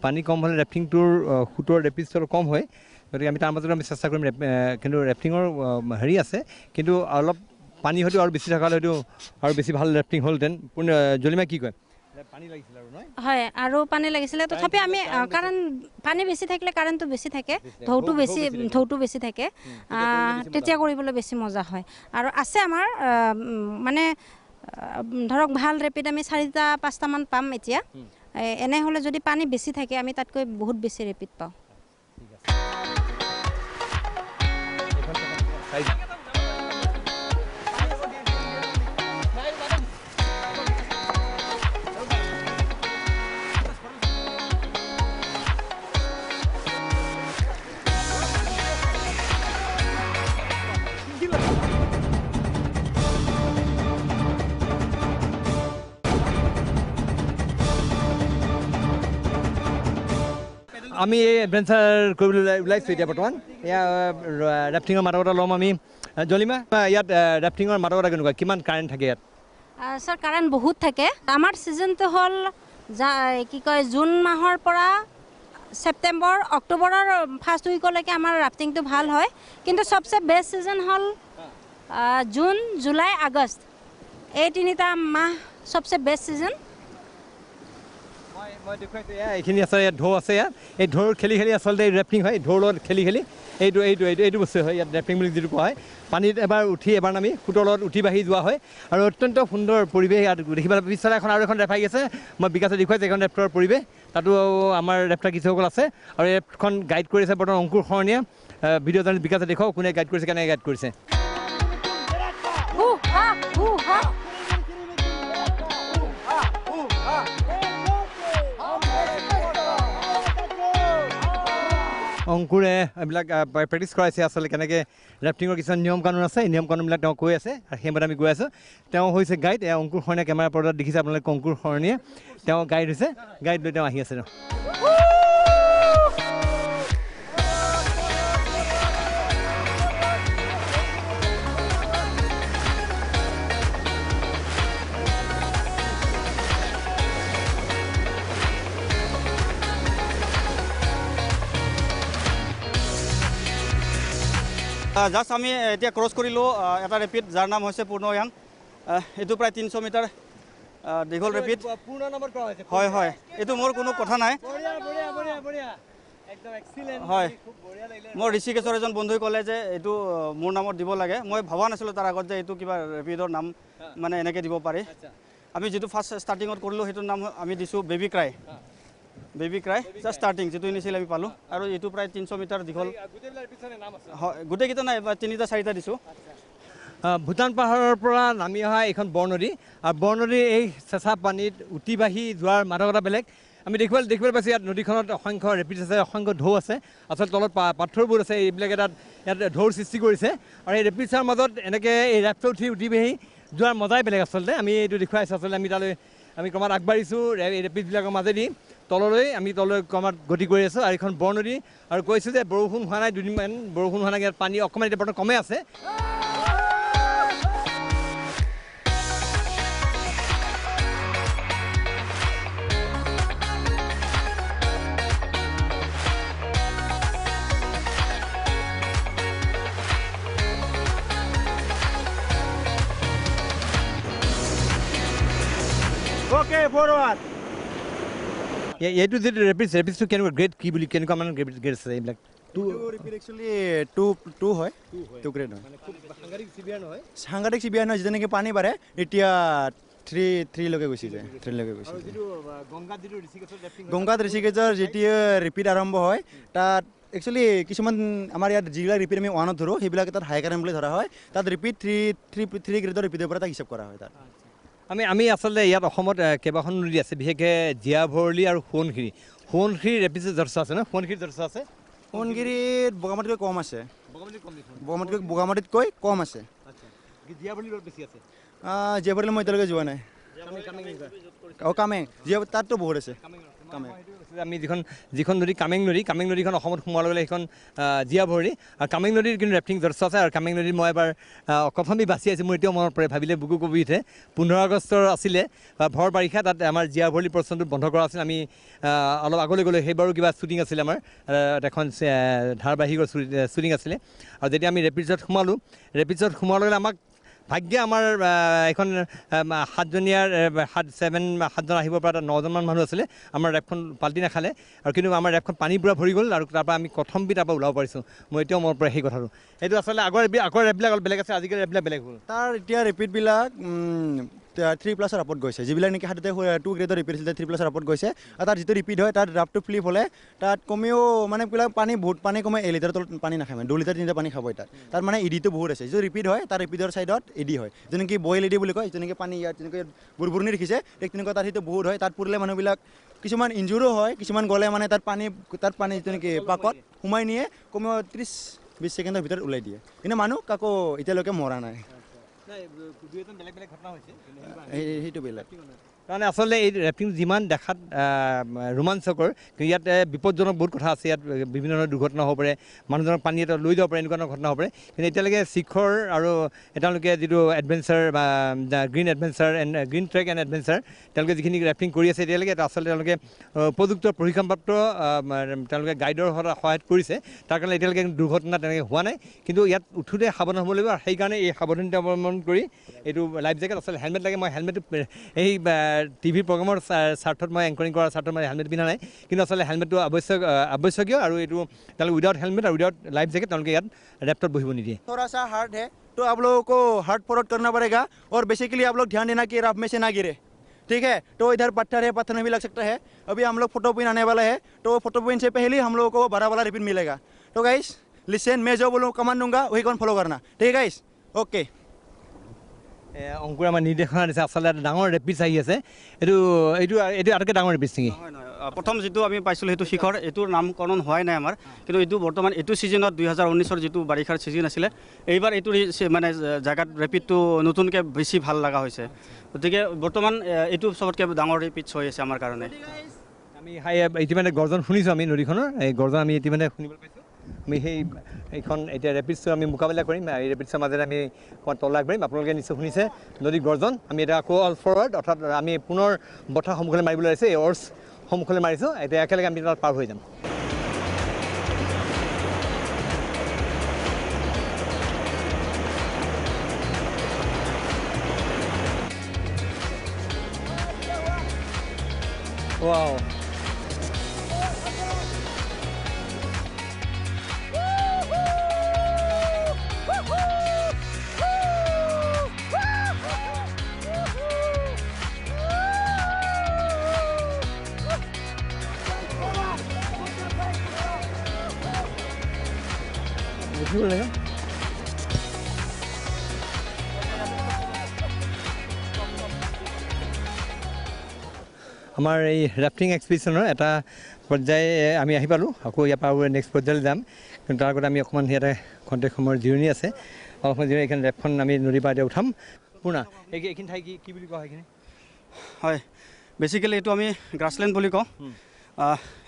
পানী কম হ'লে ৰেফটিংটোৰ সোঁতৰ ৰেপিডটো অলপ কম হয় গতিকে আমি তাৰ মাজত আমি চেষ্টা কৰিম কিন্তু ৰেফটিঙৰ হেৰি আছে কিন্তু অলপ পানী হয়তো আৰু বেছি থকা হয়তো আৰু বেছি ভাল ৰেফটিং হ'লহেঁতেন জলিমা কি কয় পানী লাগিছিল আৰু নহয় হয় আৰু পানী লাগিছিলে তথাপি আমি কাৰণ পানী বেছি থাকিলে কাৰেণ্টটো বেছি থাকে ঢৌটো বেছি থাকে তেতিয়া কৰিবলৈ বেছি মজা হয় আৰু আছে আমাৰ মানে ধৰক ভাল ৰেপিড আমি 4টা 5টামান পাম এতিয়া এনেহ'লে যদি পানী বেছি থাকে আমি তাতকৈ বহুত বেছি ৰেপিড পাওঁ আমি এই এডভেঞ্চাৰ কৰিবলৈ ওলাইছোঁ এতিয়া বৰ্তমান এয়া ৰেফটিঙৰ মাদকতা ল'ম আমি জলিমা ইয়াত ৰেফটিঙৰ মাদকতা কেনেকুৱা কিমান কাৰেণ্ট থাকে ইয়াত ছাৰ কাৰেণ্ট বহুত থাকে আমাৰ ছিজনটো হ'ল কি কয় জুন মাহৰ পৰা ছেপ্টেম্বৰ অক্টোবৰৰ ফাৰ্ষ্ট উইকলৈকে আমাৰ ৰাফটিংটো ভাল হয় কিন্তু চবচে বেষ্ট ছিজন হ'ল জুন জুলাই আগষ্ট এই 3টা মাহ চবচে বেষ্ট ছিজন মই দেখুৱাইছোঁ এইখিনি আছে ইয়াত ঢৌ আছে ইয়াত এই ঢৌৰ খেলি আচলতে ৰেফটিং হয় ঢৌৰ লগত খেলি এইটো বস্তু হয় ইয়াত ৰেফটিং বুলি যিটো কোৱা হয় পানীত এবাৰ উঠি এবাৰ নামি সোঁতৰ লগত উঠি বাঢ়ি যোৱা হয় আৰু অত্যন্ত সুন্দৰ পৰিৱেশ ইয়াত দেখিবলৈ পিছফালে আৰু এখন ৰেফাই আছে মই বিকাশে দেখুৱাইছোঁ এইখন ৰেফ্টৰ পৰিৱেশ তাতো আমাৰ ৰেফ্টাৰ কিছুসকল আছে আৰু এইখন গাইড কৰিছে বৰ্তমান অংকুৰ শৰণীয়া ভিডিঅ' জাৰ্নেলিষ্ট বিকাশে দেখুৱাওক কোনে গাইড কৰিছে কেনেকৈ গাইড কৰিছে অংকুৰে এইবিলাক প্ৰেক্টিছ কৰাইছে আচলতে কেনেকৈ ৰেফটিঙৰ কিছুমান নিয়ম কানুন আছে এই নিয়ম কানুনবিলাক তেওঁ কৈ আছে আৰু সেইমতে আমি গৈ আছোঁ তেওঁ হৈছে গাইড অংকুৰ শৰণীয়া কেমেৰা পৰ্দাত দেখিছে আপোনালোকে অংকুৰ শৰণীয়া তেওঁ গাইড হৈছে গাইড লৈ তেওঁ আহি আছে জাষ্ট আমি এতিয়া ক্ৰছ কৰিলোঁ এটা ৰেপিড যাৰ নাম হৈছে পূৰ্ণয়াং এইটো প্ৰায় 300 মিটাৰ দীঘল ৰেপিড হয় হয় এইটো মোৰ কোনো কথা নাই হয় মোৰ ঋষিকেশৰ এজন বন্ধুৱে ক'লে যে এইটো মোৰ নামত দিব লাগে মই ভবা নাছিলোঁ তাৰ আগত যে এইটো কিবা ৰেপিডৰ নাম মানে এনেকৈ দিব পাৰে আমি যিটো ফাৰ্ষ্ট ষ্টাৰ্টিঙত কৰিলোঁ সেইটোৰ নাম আমি দিছোঁ বেবী ক্ৰাই জাষ্ট ষ্টাৰ্টিং যিটো ইনিচিয়েল আমি পালোঁ আৰু এইটো প্ৰায় 300 মিটাৰ দীঘল হয় গোটেইকেইটা নাই 3টা 4টা দিছোঁ ভূটান পাহাৰৰ পৰা নামি অহা এইখন বৰনদী আৰু বৰনদীৰ এই চেঁচা পানীত উটি বাঢ়ি যোৱাৰ মাদকতা বেলেগ আমি দেখিবলৈ পাইছোঁ ইয়াত নদীখনত অসংখ্য ৰেপিড আছে অসংখ্য ঢৌ আছে আচলতে তলত পাথৰবোৰ আছে এইবিলাক ইয়াত ঢৌৰ সৃষ্টি কৰিছে আৰু এই ৰেপিডছৰ মাজত এনেকৈ এই ৰাফ্টত উটি বাঢ়ি যোৱাৰ মজাই বেলেগ আচলতে আমি এইটো দেখুৱাইছোঁ আচলতে আমি ক্ৰমাৎ আগবাঢ়িছোঁ এই ৰেপিডবিলাকৰ মাজেদি আমি তললৈ ক্ৰমাৎ গতি কৰি আছোঁ আৰু এইখন বৰনদী আৰু কৈছোঁ যে বৰষুণ হোৱা নাই দুদিনমান বৰষুণ হোৱা নাই ইয়াত পানী অকণমান এতিয়া বৰ্তমান কমে আছে Okay, forward. এইটো যিটো ৰেপিডছটো কেনেকুৱা গ্ৰেড কি বুলি কেনেকুৱা মানে গ্ৰেড আছে এইবিলাক ৰেপিড একচুৱেলি টু হয় টু গ্ৰেড হয় সাংঘাতিক চিভিয়াৰ নহয় যেনেকৈ পানী বাঢ়ে এতিয়া 3 গুচি যায় 3 গুচি যায় গংগাত ঋষিকেশৰ যেতিয়া ৰেপিড আৰম্ভ হয় তাত একচুৱেলি কিছুমান আমাৰ ইয়াত যিবিলাক ৰেপিড আমি 1ত ধৰোঁ সেইবিলাক তাত হাই কাৰেণ্ট বুলি ধৰা হয় তাত ৰেপিড 3 গ্ৰেডৰ ৰেপিডৰ পৰা তাক হিচাপ কৰা হয় তাত আমি আচলতে ইয়াত অসমত কেইবাখন নদী আছে বিশেষকৈ জীয়া ভৰলী আৰু সোৱণশিৰি ৰেপিড যথেষ্ট আছে ন সোৱণশিৰিত যথেষ্ট আছে সোৱণশিৰিত বগামাটিতকৈ কম আছে বগামাটিতকৈ কম আছে জীয়া ভৰলী বেছি আছে জীয়া ভৰলী মই এতিয়ালৈকে যোৱা নাই কামেং জীয়া তাততো বহুত আছে আমি যিখন নদী কামেং নদীখন অসমত সোমোৱাৰ লগে লগে সেইখন জীয়াভৰলী আৰু কামেং নদীৰ কিন্তু ৰেফটিং যথেষ্ট আছে আৰু কামেং নদীত মই এবাৰ প্ৰথমে বাছি আছোঁ মোৰ এতিয়াও মনত পৰে ভাবিলে বুকু কবি উঠে 15 আগষ্টৰ আছিলে ভৰ বাৰিষা তাত আমাৰ জীয়াভৰলী প্ৰস্থানটো বন্ধ কৰা আছিল আমি অলপ আগলৈ গ'লে সেইবাৰো কিবা শ্বুটিং আছিলে আমাৰ এখন ধাৰাবাহিকৰ শ্বুটিং আছিলে আৰু যেতিয়া আমি ৰেপিডছত সোমোৱাৰ লগে আমাক ভাগ্যে আমাৰ এখন 7জন আহিব পৰা 9জনমান মানুহ আছিলে আমাৰ ৰেপখন পাল্টি নাখালে আৰু কিন্তু আমাৰ ৰেপখন পানী পূৰা ভৰি গ'ল আৰু তাৰপৰা আমি প্ৰথমবিধ তাৰপৰা ওলাব পাৰিছোঁ মই এতিয়াও মনত পৰে সেই কথাটো এইটো আচলতে আগৰ ৰেপবিলাক অলপ বেলেগ আছে আজিকালি ৰেপবিলাক বেলেগ হ'ল তাৰ এতিয়া ৰেপিডবিলাক 3+ আপত গৈছে যিবিলাক নেকি হাততে 2 গ্ৰেডৰ ৰিপিড আছিলে 3+ আপত গৈছে আৰু তাৰ যিটো ৰিপিড হয় তাত ড্ৰাফটো ফ্লিপ হ'লে তাত কমেও মানে পানী বহুত পানী কমে 1 লিটাৰ তলত পানী নাখায় 2 লিটাৰ 3 লিটাৰ পানী খাবই তাত মানে ইডিটো বহুত আছে যিটো ৰিপিড হয় তাৰ ৰিপিডৰ ছাইডত ইডি হয় যেনেকৈ বইল ইডি বুলি কয় যেনেকৈ পানী ইয়াত যেনেকৈ বুৰবুৰণি দেখিছে ঠিক তেনেকুৱা তাত সেইটো বহুত হয় তাত পৰিলে মানুহবিলাক কিছুমান ইনজুৰো হয় কিছুমান গ'লে মানে তাত পানী যেনেকৈ পাকত সোমাই নিয়ে কমেও 30-20 ছেকেণ্ডৰ ভিতৰত ওলাই দিয়ে কিন্তু মানুহ কাকো এতিয়ালৈকে মৰা নাই সেইটো বেলেগ কাৰণ আচলতে এই ৰেফটিং যিমান দেখাত ৰোমাঞ্চকৰ কিন্তু ইয়াত বিপদজনক বহুত কথা আছে ইয়াত বিভিন্ন ধৰণৰ দুৰ্ঘটনা হ'ব পাৰে মানুহজনক পানী এটা লৈ যাব পাৰে এনেকুৱা ধৰণৰ ঘটনা হ'ব পাৰে কিন্তু এতিয়ালৈকে শিখৰ আৰু তেওঁলোকে যিটো এডভেঞ্চাৰ বা গ্ৰীণ ট্ৰেক এণ্ড এডভেঞ্চাৰ তেওঁলোকে যিখিনি ৰেফটিং কৰি আছে এতিয়ালৈকে আচলতে তেওঁলোকে উপযুক্ত প্ৰশিক্ষণপ্ৰাপ্ত তেওঁলোকে গাইডৰ সহায়ত কৰিছে তাৰ কাৰণে এতিয়ালৈকে দুৰ্ঘটনা তেনেকৈ হোৱা নাই কিন্তু ইয়াত উঠোঁতে সাৱধান হ'ব লাগিব আৰু সেইকাৰণে এই সাৱধানতা অৱলম্বন কৰি এইটো লাইফ জেকেট আচলতে হেলমেট লাগে মই হেলমেটটো এই টিভি প্ৰগ্ৰামৰ স্বাৰ্থত মই এংকৰিং কৰাৰ স্বাৰ্থত মই হেলমেট পিন্ধা নাই কিন্তু আচলতে হেলমেটটো আৱশ্যকীয় আৰু এইটো তেওঁলোকে উইদাউট হেলমেট আৰু উইদাউট লাইফ জেকেট তেওঁলোকে ইয়াত ৰেফটত বহিব নিদিয়ে थोड़ा सा हार्ड है तो आप लोगों को हार्ड फॉरवर्ड करना पड़ेगा और बेसिकली आप लोग ध्यान देना कि राफ में से ना गिरे ठीक है तो इधर पत्थर है पत्थर में भी लग सकता है अभी हम लोग फोटो पिन आने वाला है तो फोटो पिन से पहले हम लोगों को बड़ा वाला रिपिन मिलेगा तो गाइस लिसन मैं जो बोलूँ कमांड दूंगा वही कौन फॉलो करना ठीक है गाइस ओके অংকুৰ আমাৰ নিৰ্দেশনা দিছে আচলতে এটা ডাঙৰ ৰেপিড আহি আছে এইটো আটাইতকৈ ডাঙৰ ৰেপিড নেকি প্ৰথম যিটো আমি পাইছিলোঁ সেইটো শিখৰ এইটোৰ নামকৰণ হোৱাই নাই আমাৰ কিন্তু এইটো বৰ্তমান এইটো ছিজনত 2019ৰ যিটো বাৰিষাৰ ছিজন আছিলে এইবাৰ এইটো মানে জেগাত ৰেপিডটো নতুনকৈ বেছি ভাল লগা হৈছে গতিকে বৰ্তমান এইটো চবতকৈ ডাঙৰ ৰেপিড হৈ আছে আমাৰ কাৰণে আমি ইতিমধ্যে গৰ্জন শুনিছোঁ আমি নদীখনৰ এই গৰ্জন আমি ইতিমধ্যে শুনিবলৈ পাইছোঁ আমি এইখন এতিয়া ৰেপিডছটো আমি মোকাবিলা কৰিম এই ৰেপিডছৰ মাজেৰে আমি অকণমান তল আগবাঢ়িম আপোনালোকে নিশ্চয় শুনিছে নদীৰ গৰ্জন আমি এতিয়া আকৌ অল ফৰৱাৰ্ড অৰ্থাৎ আমি পুনৰ বতাহ সন্মুখলৈ মাৰিবলৈ আহিছে এই অৰ্ছ সন্মুখলৈ মাৰিছোঁ এতিয়া একেলগে আমি তাত পাৰ হৈ যাম Wow. আমাৰ এই ৰাফটিং এক্সপিডিশ্যনৰ এটা পৰ্যায় আমি আহি পালোঁ আকৌ ইয়াৰ পৰা নেক্সট পৰ্যায়লৈ যাম কিন্তু তাৰ আগতে আমি অকণমান ইয়াতে খন্তেক সময়ৰ জিৰণি আছে অলপমান জিৰণি এইখন ৰেপখন আমি নদীৰ পৰা এতিয়া উঠাম পুৰণা এইখিনি ঠাই কি বুলি কোৱা হয় এইখিনি হয় বেচিকেলি এইটো আমি গ্ৰাছলেণ্ড বুলি কওঁ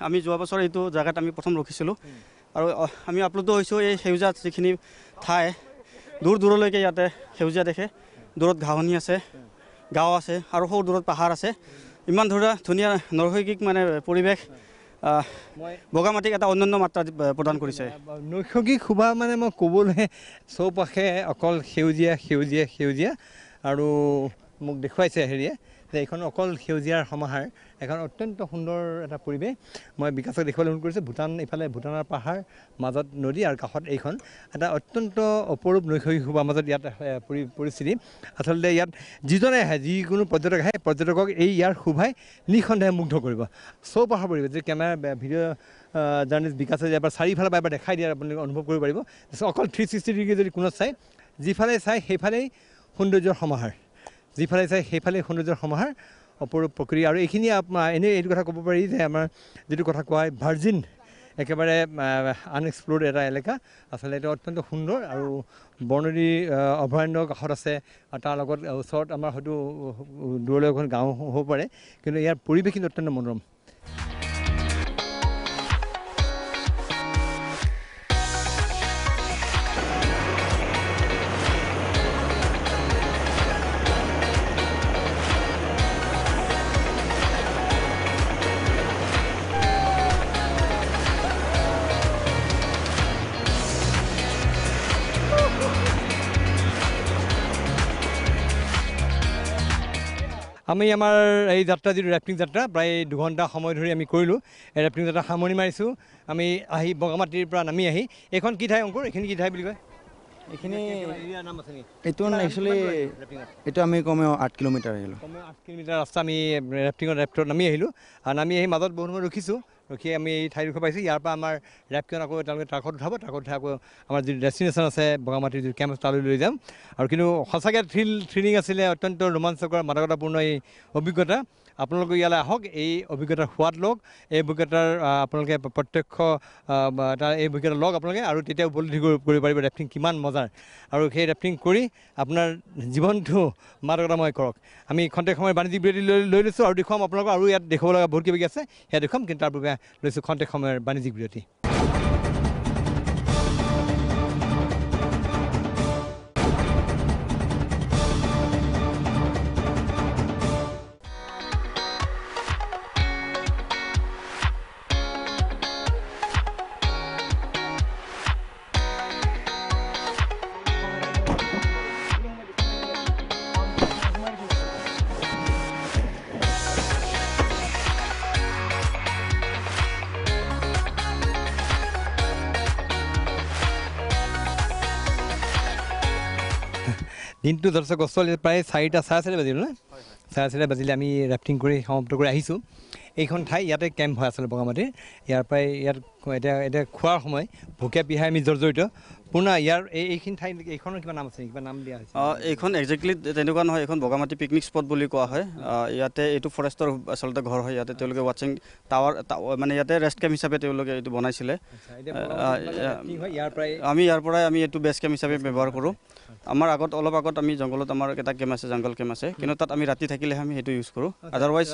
আমি যোৱা বছৰ এইটো জেগাত আমি প্ৰথম ৰখিছিলোঁ আৰু আমি আপলোডো হৈছোঁ এই সেউজীয়া যিখিনি ঠাই দূৰ দূৰলৈকে ইয়াতে সেউজীয়া দেখে দূৰত ঘাঁহনি আছে গাঁও আছে আৰু সৰু দূৰত পাহাৰ আছে ইমান ধুনীয়া নৈসৰ্গিক মানে পৰিৱেশ বগামাটিক এটা অন্যান্য মাত্ৰা প্ৰদান কৰিছে নৈসৰ্গিক শোভা মানে মই ক'বলৈ চৌপাশে অকল সেউজীয়া আৰু মোক দেখুৱাইছে হেৰিয়ে যে এইখন অকল সেউজীয়াৰ সমাহাৰ এখন অত্যন্ত সুন্দৰ এটা পৰিৱেশ মই বিকাশক দেখিবলৈ অনুৰোধ কৰিছোঁ ইফালে ভূটানৰ পাহাৰ মাজত নদী আৰু কাষত এইখন এটা অত্যন্ত অপৰূপ নৈসৰ্গিক শোভাৰ মাজত ইয়াত পৰিস্থিতি আচলতে ইয়াত যিজনে আহে যিকোনো পৰ্যটক আহে পৰ্যটকক ইয়াৰ শোভাই নিঃসন্দেহে মুগ্ধ কৰিব চৌপাশৰ পৰিৱেশ যদি কেমেৰা ভিডিঅ' জাৰ্নেলিষ্ট বিকাশে এবাৰ চাৰিওফালে বা এবাৰ দেখাই দিয়ে আপোনালোকে অনুভৱ কৰিব পাৰিব অকল 360 ডিগ্ৰী যদি কোনত চাই যিফালে চাই সেইফালেই সৌন্দৰ্যৰ সমাহাৰ যিফালে চাই সেইফালেই সৌন্দৰ্যৰ সমাহাৰ অপৰূপ প্ৰকৃতি আৰু এইখিনি এনেই এইটো কথা ক'ব পাৰি যে আমাৰ যিটো কথা কোৱা হয় ভাৰ্জিন একেবাৰে আনএক্সপ্ল'ৰ্ড এটা এলেকা আচলতে এইটো অত্যন্ত সুন্দৰ আৰু বৰনদী অভয়াৰণ্যৰ কাষত আছে আৰু তাৰ লগত ওচৰত আমাৰ হয়তো দূৰলৈ এখন গাঁও হ'ব পাৰে কিন্তু ইয়াৰ পৰিৱেশ কিন্তু অত্যন্ত মনোৰম আমি আমাৰ এই যাত্ৰা যিটো ৰেফটিং যাত্ৰা প্ৰায় 2 ঘণ্টা সময় ধৰি আমি কৰিলোঁ এই ৰেফটিং যাত্ৰা সামৰণি মাৰিছোঁ আমি আহি বগামাটিৰ পৰা নামি আহি এইখন কি ঠাই অংকুৰ এইখিনি কি ঠাই বুলি কয় এইখিনি নাম আছে নেকি এইটো একচুৱেলি এইটো আমি কমেও 8 কিলোমিটাৰ আহিলোঁ কমেও 8 কিলোমিটাৰ ৰাস্তা আমি ৰেফ্টত নামি আহিলোঁ আৰু নামি আহি মাজত বহুত সময় ৰখিছোঁ ৰখি আমি এই ঠাইডোখৰ পাইছোঁ ইয়াৰ পৰা আমাৰ ৰেফ্টখন আকৌ তেওঁলোকে ট্ৰাকত উঠাব ট্ৰাকত উঠাই আকৌ আমাৰ যিটো ডেষ্টিনেশ্যন আছে বগামাটিৰ যিটো কেম্প তালৈ লৈ যাম আৰু কিন্তু সঁচাকৈ থ্ৰিলিং আছিলে অত্যন্ত ৰোমাঞ্চকৰ মাদকতাপূৰ্ণ এই অভিজ্ঞতা আপোনালোকে ইয়ালৈ আহক এই অভিজ্ঞতাৰ সোৱাদ লওক এই অভিজ্ঞতাৰ আপোনালোকে প্ৰত্যক্ষ এই অভিজ্ঞতা লওক আপোনালোকে আৰু তেতিয়া উপলব্ধি কৰিব পাৰিব ৰেফটিং কিমান মজাৰ আৰু সেই ৰেফটিং কৰি আপোনাৰ জীৱনটো মাদকতাময় কৰক আমি খন্তেক সময় বাণিজ্যিক বিৰতি লৈ লৈছোঁ আৰু দেখুৱাম আপোনালোকক আৰু ইয়াত দেখুৱাব লগা বহুত কিবা আছে সেয়া দেখুৱাম কিন্তু তাৰ পূৰ্বে লৈছোঁ খন্তেক সময়ৰ বাণিজ্যিক বিৰতি দিনটো যথেষ্ট কষ্ট প্ৰায় 4টা 4:30 বাজিল নহয় 4:30 বাজিলে আমি ৰেফটিং কৰি সমাপ্ত কৰি আহিছোঁ এইখন ঠাই ইয়াতে কেম্প হয় আচলতে বগামাটিৰ ইয়াৰ পৰাই ইয়াত এতিয়া খোৱাৰ সময় ভোকে পিহাই আমি জৰ্জৰিত পুনৰ ইয়াৰ এইখিনি ঠাই এইখনৰ কিবা নাম আছে কিবা নাম দিয়া হৈছে এইখন একজেক্টলি তেনেকুৱা নহয় এইখন বগামাটি পিকনিক স্পট বুলি কোৱা হয় ইয়াতে এইটো ফৰেষ্টৰ আচলতে ঘৰ হয় ইয়াতে তেওঁলোকে ৱাচিং টাৱাৰ মানে ইয়াতে ৰেষ্ট কেম্প হিচাপে তেওঁলোকে এইটো বনাইছিলে আমি ইয়াৰ পৰাই আমি এইটো বেছ কেম্প হিচাপে ব্যৱহাৰ কৰোঁ আমাৰ অলপ আগত আমি জংঘলত আমাৰ এটা কেম্প আছে জংঘল কেম্প আছে কিন্তু তাত আমি ৰাতি থাকিলেহে আমি সেইটো ইউজ কৰোঁ আদাৰৱাইজ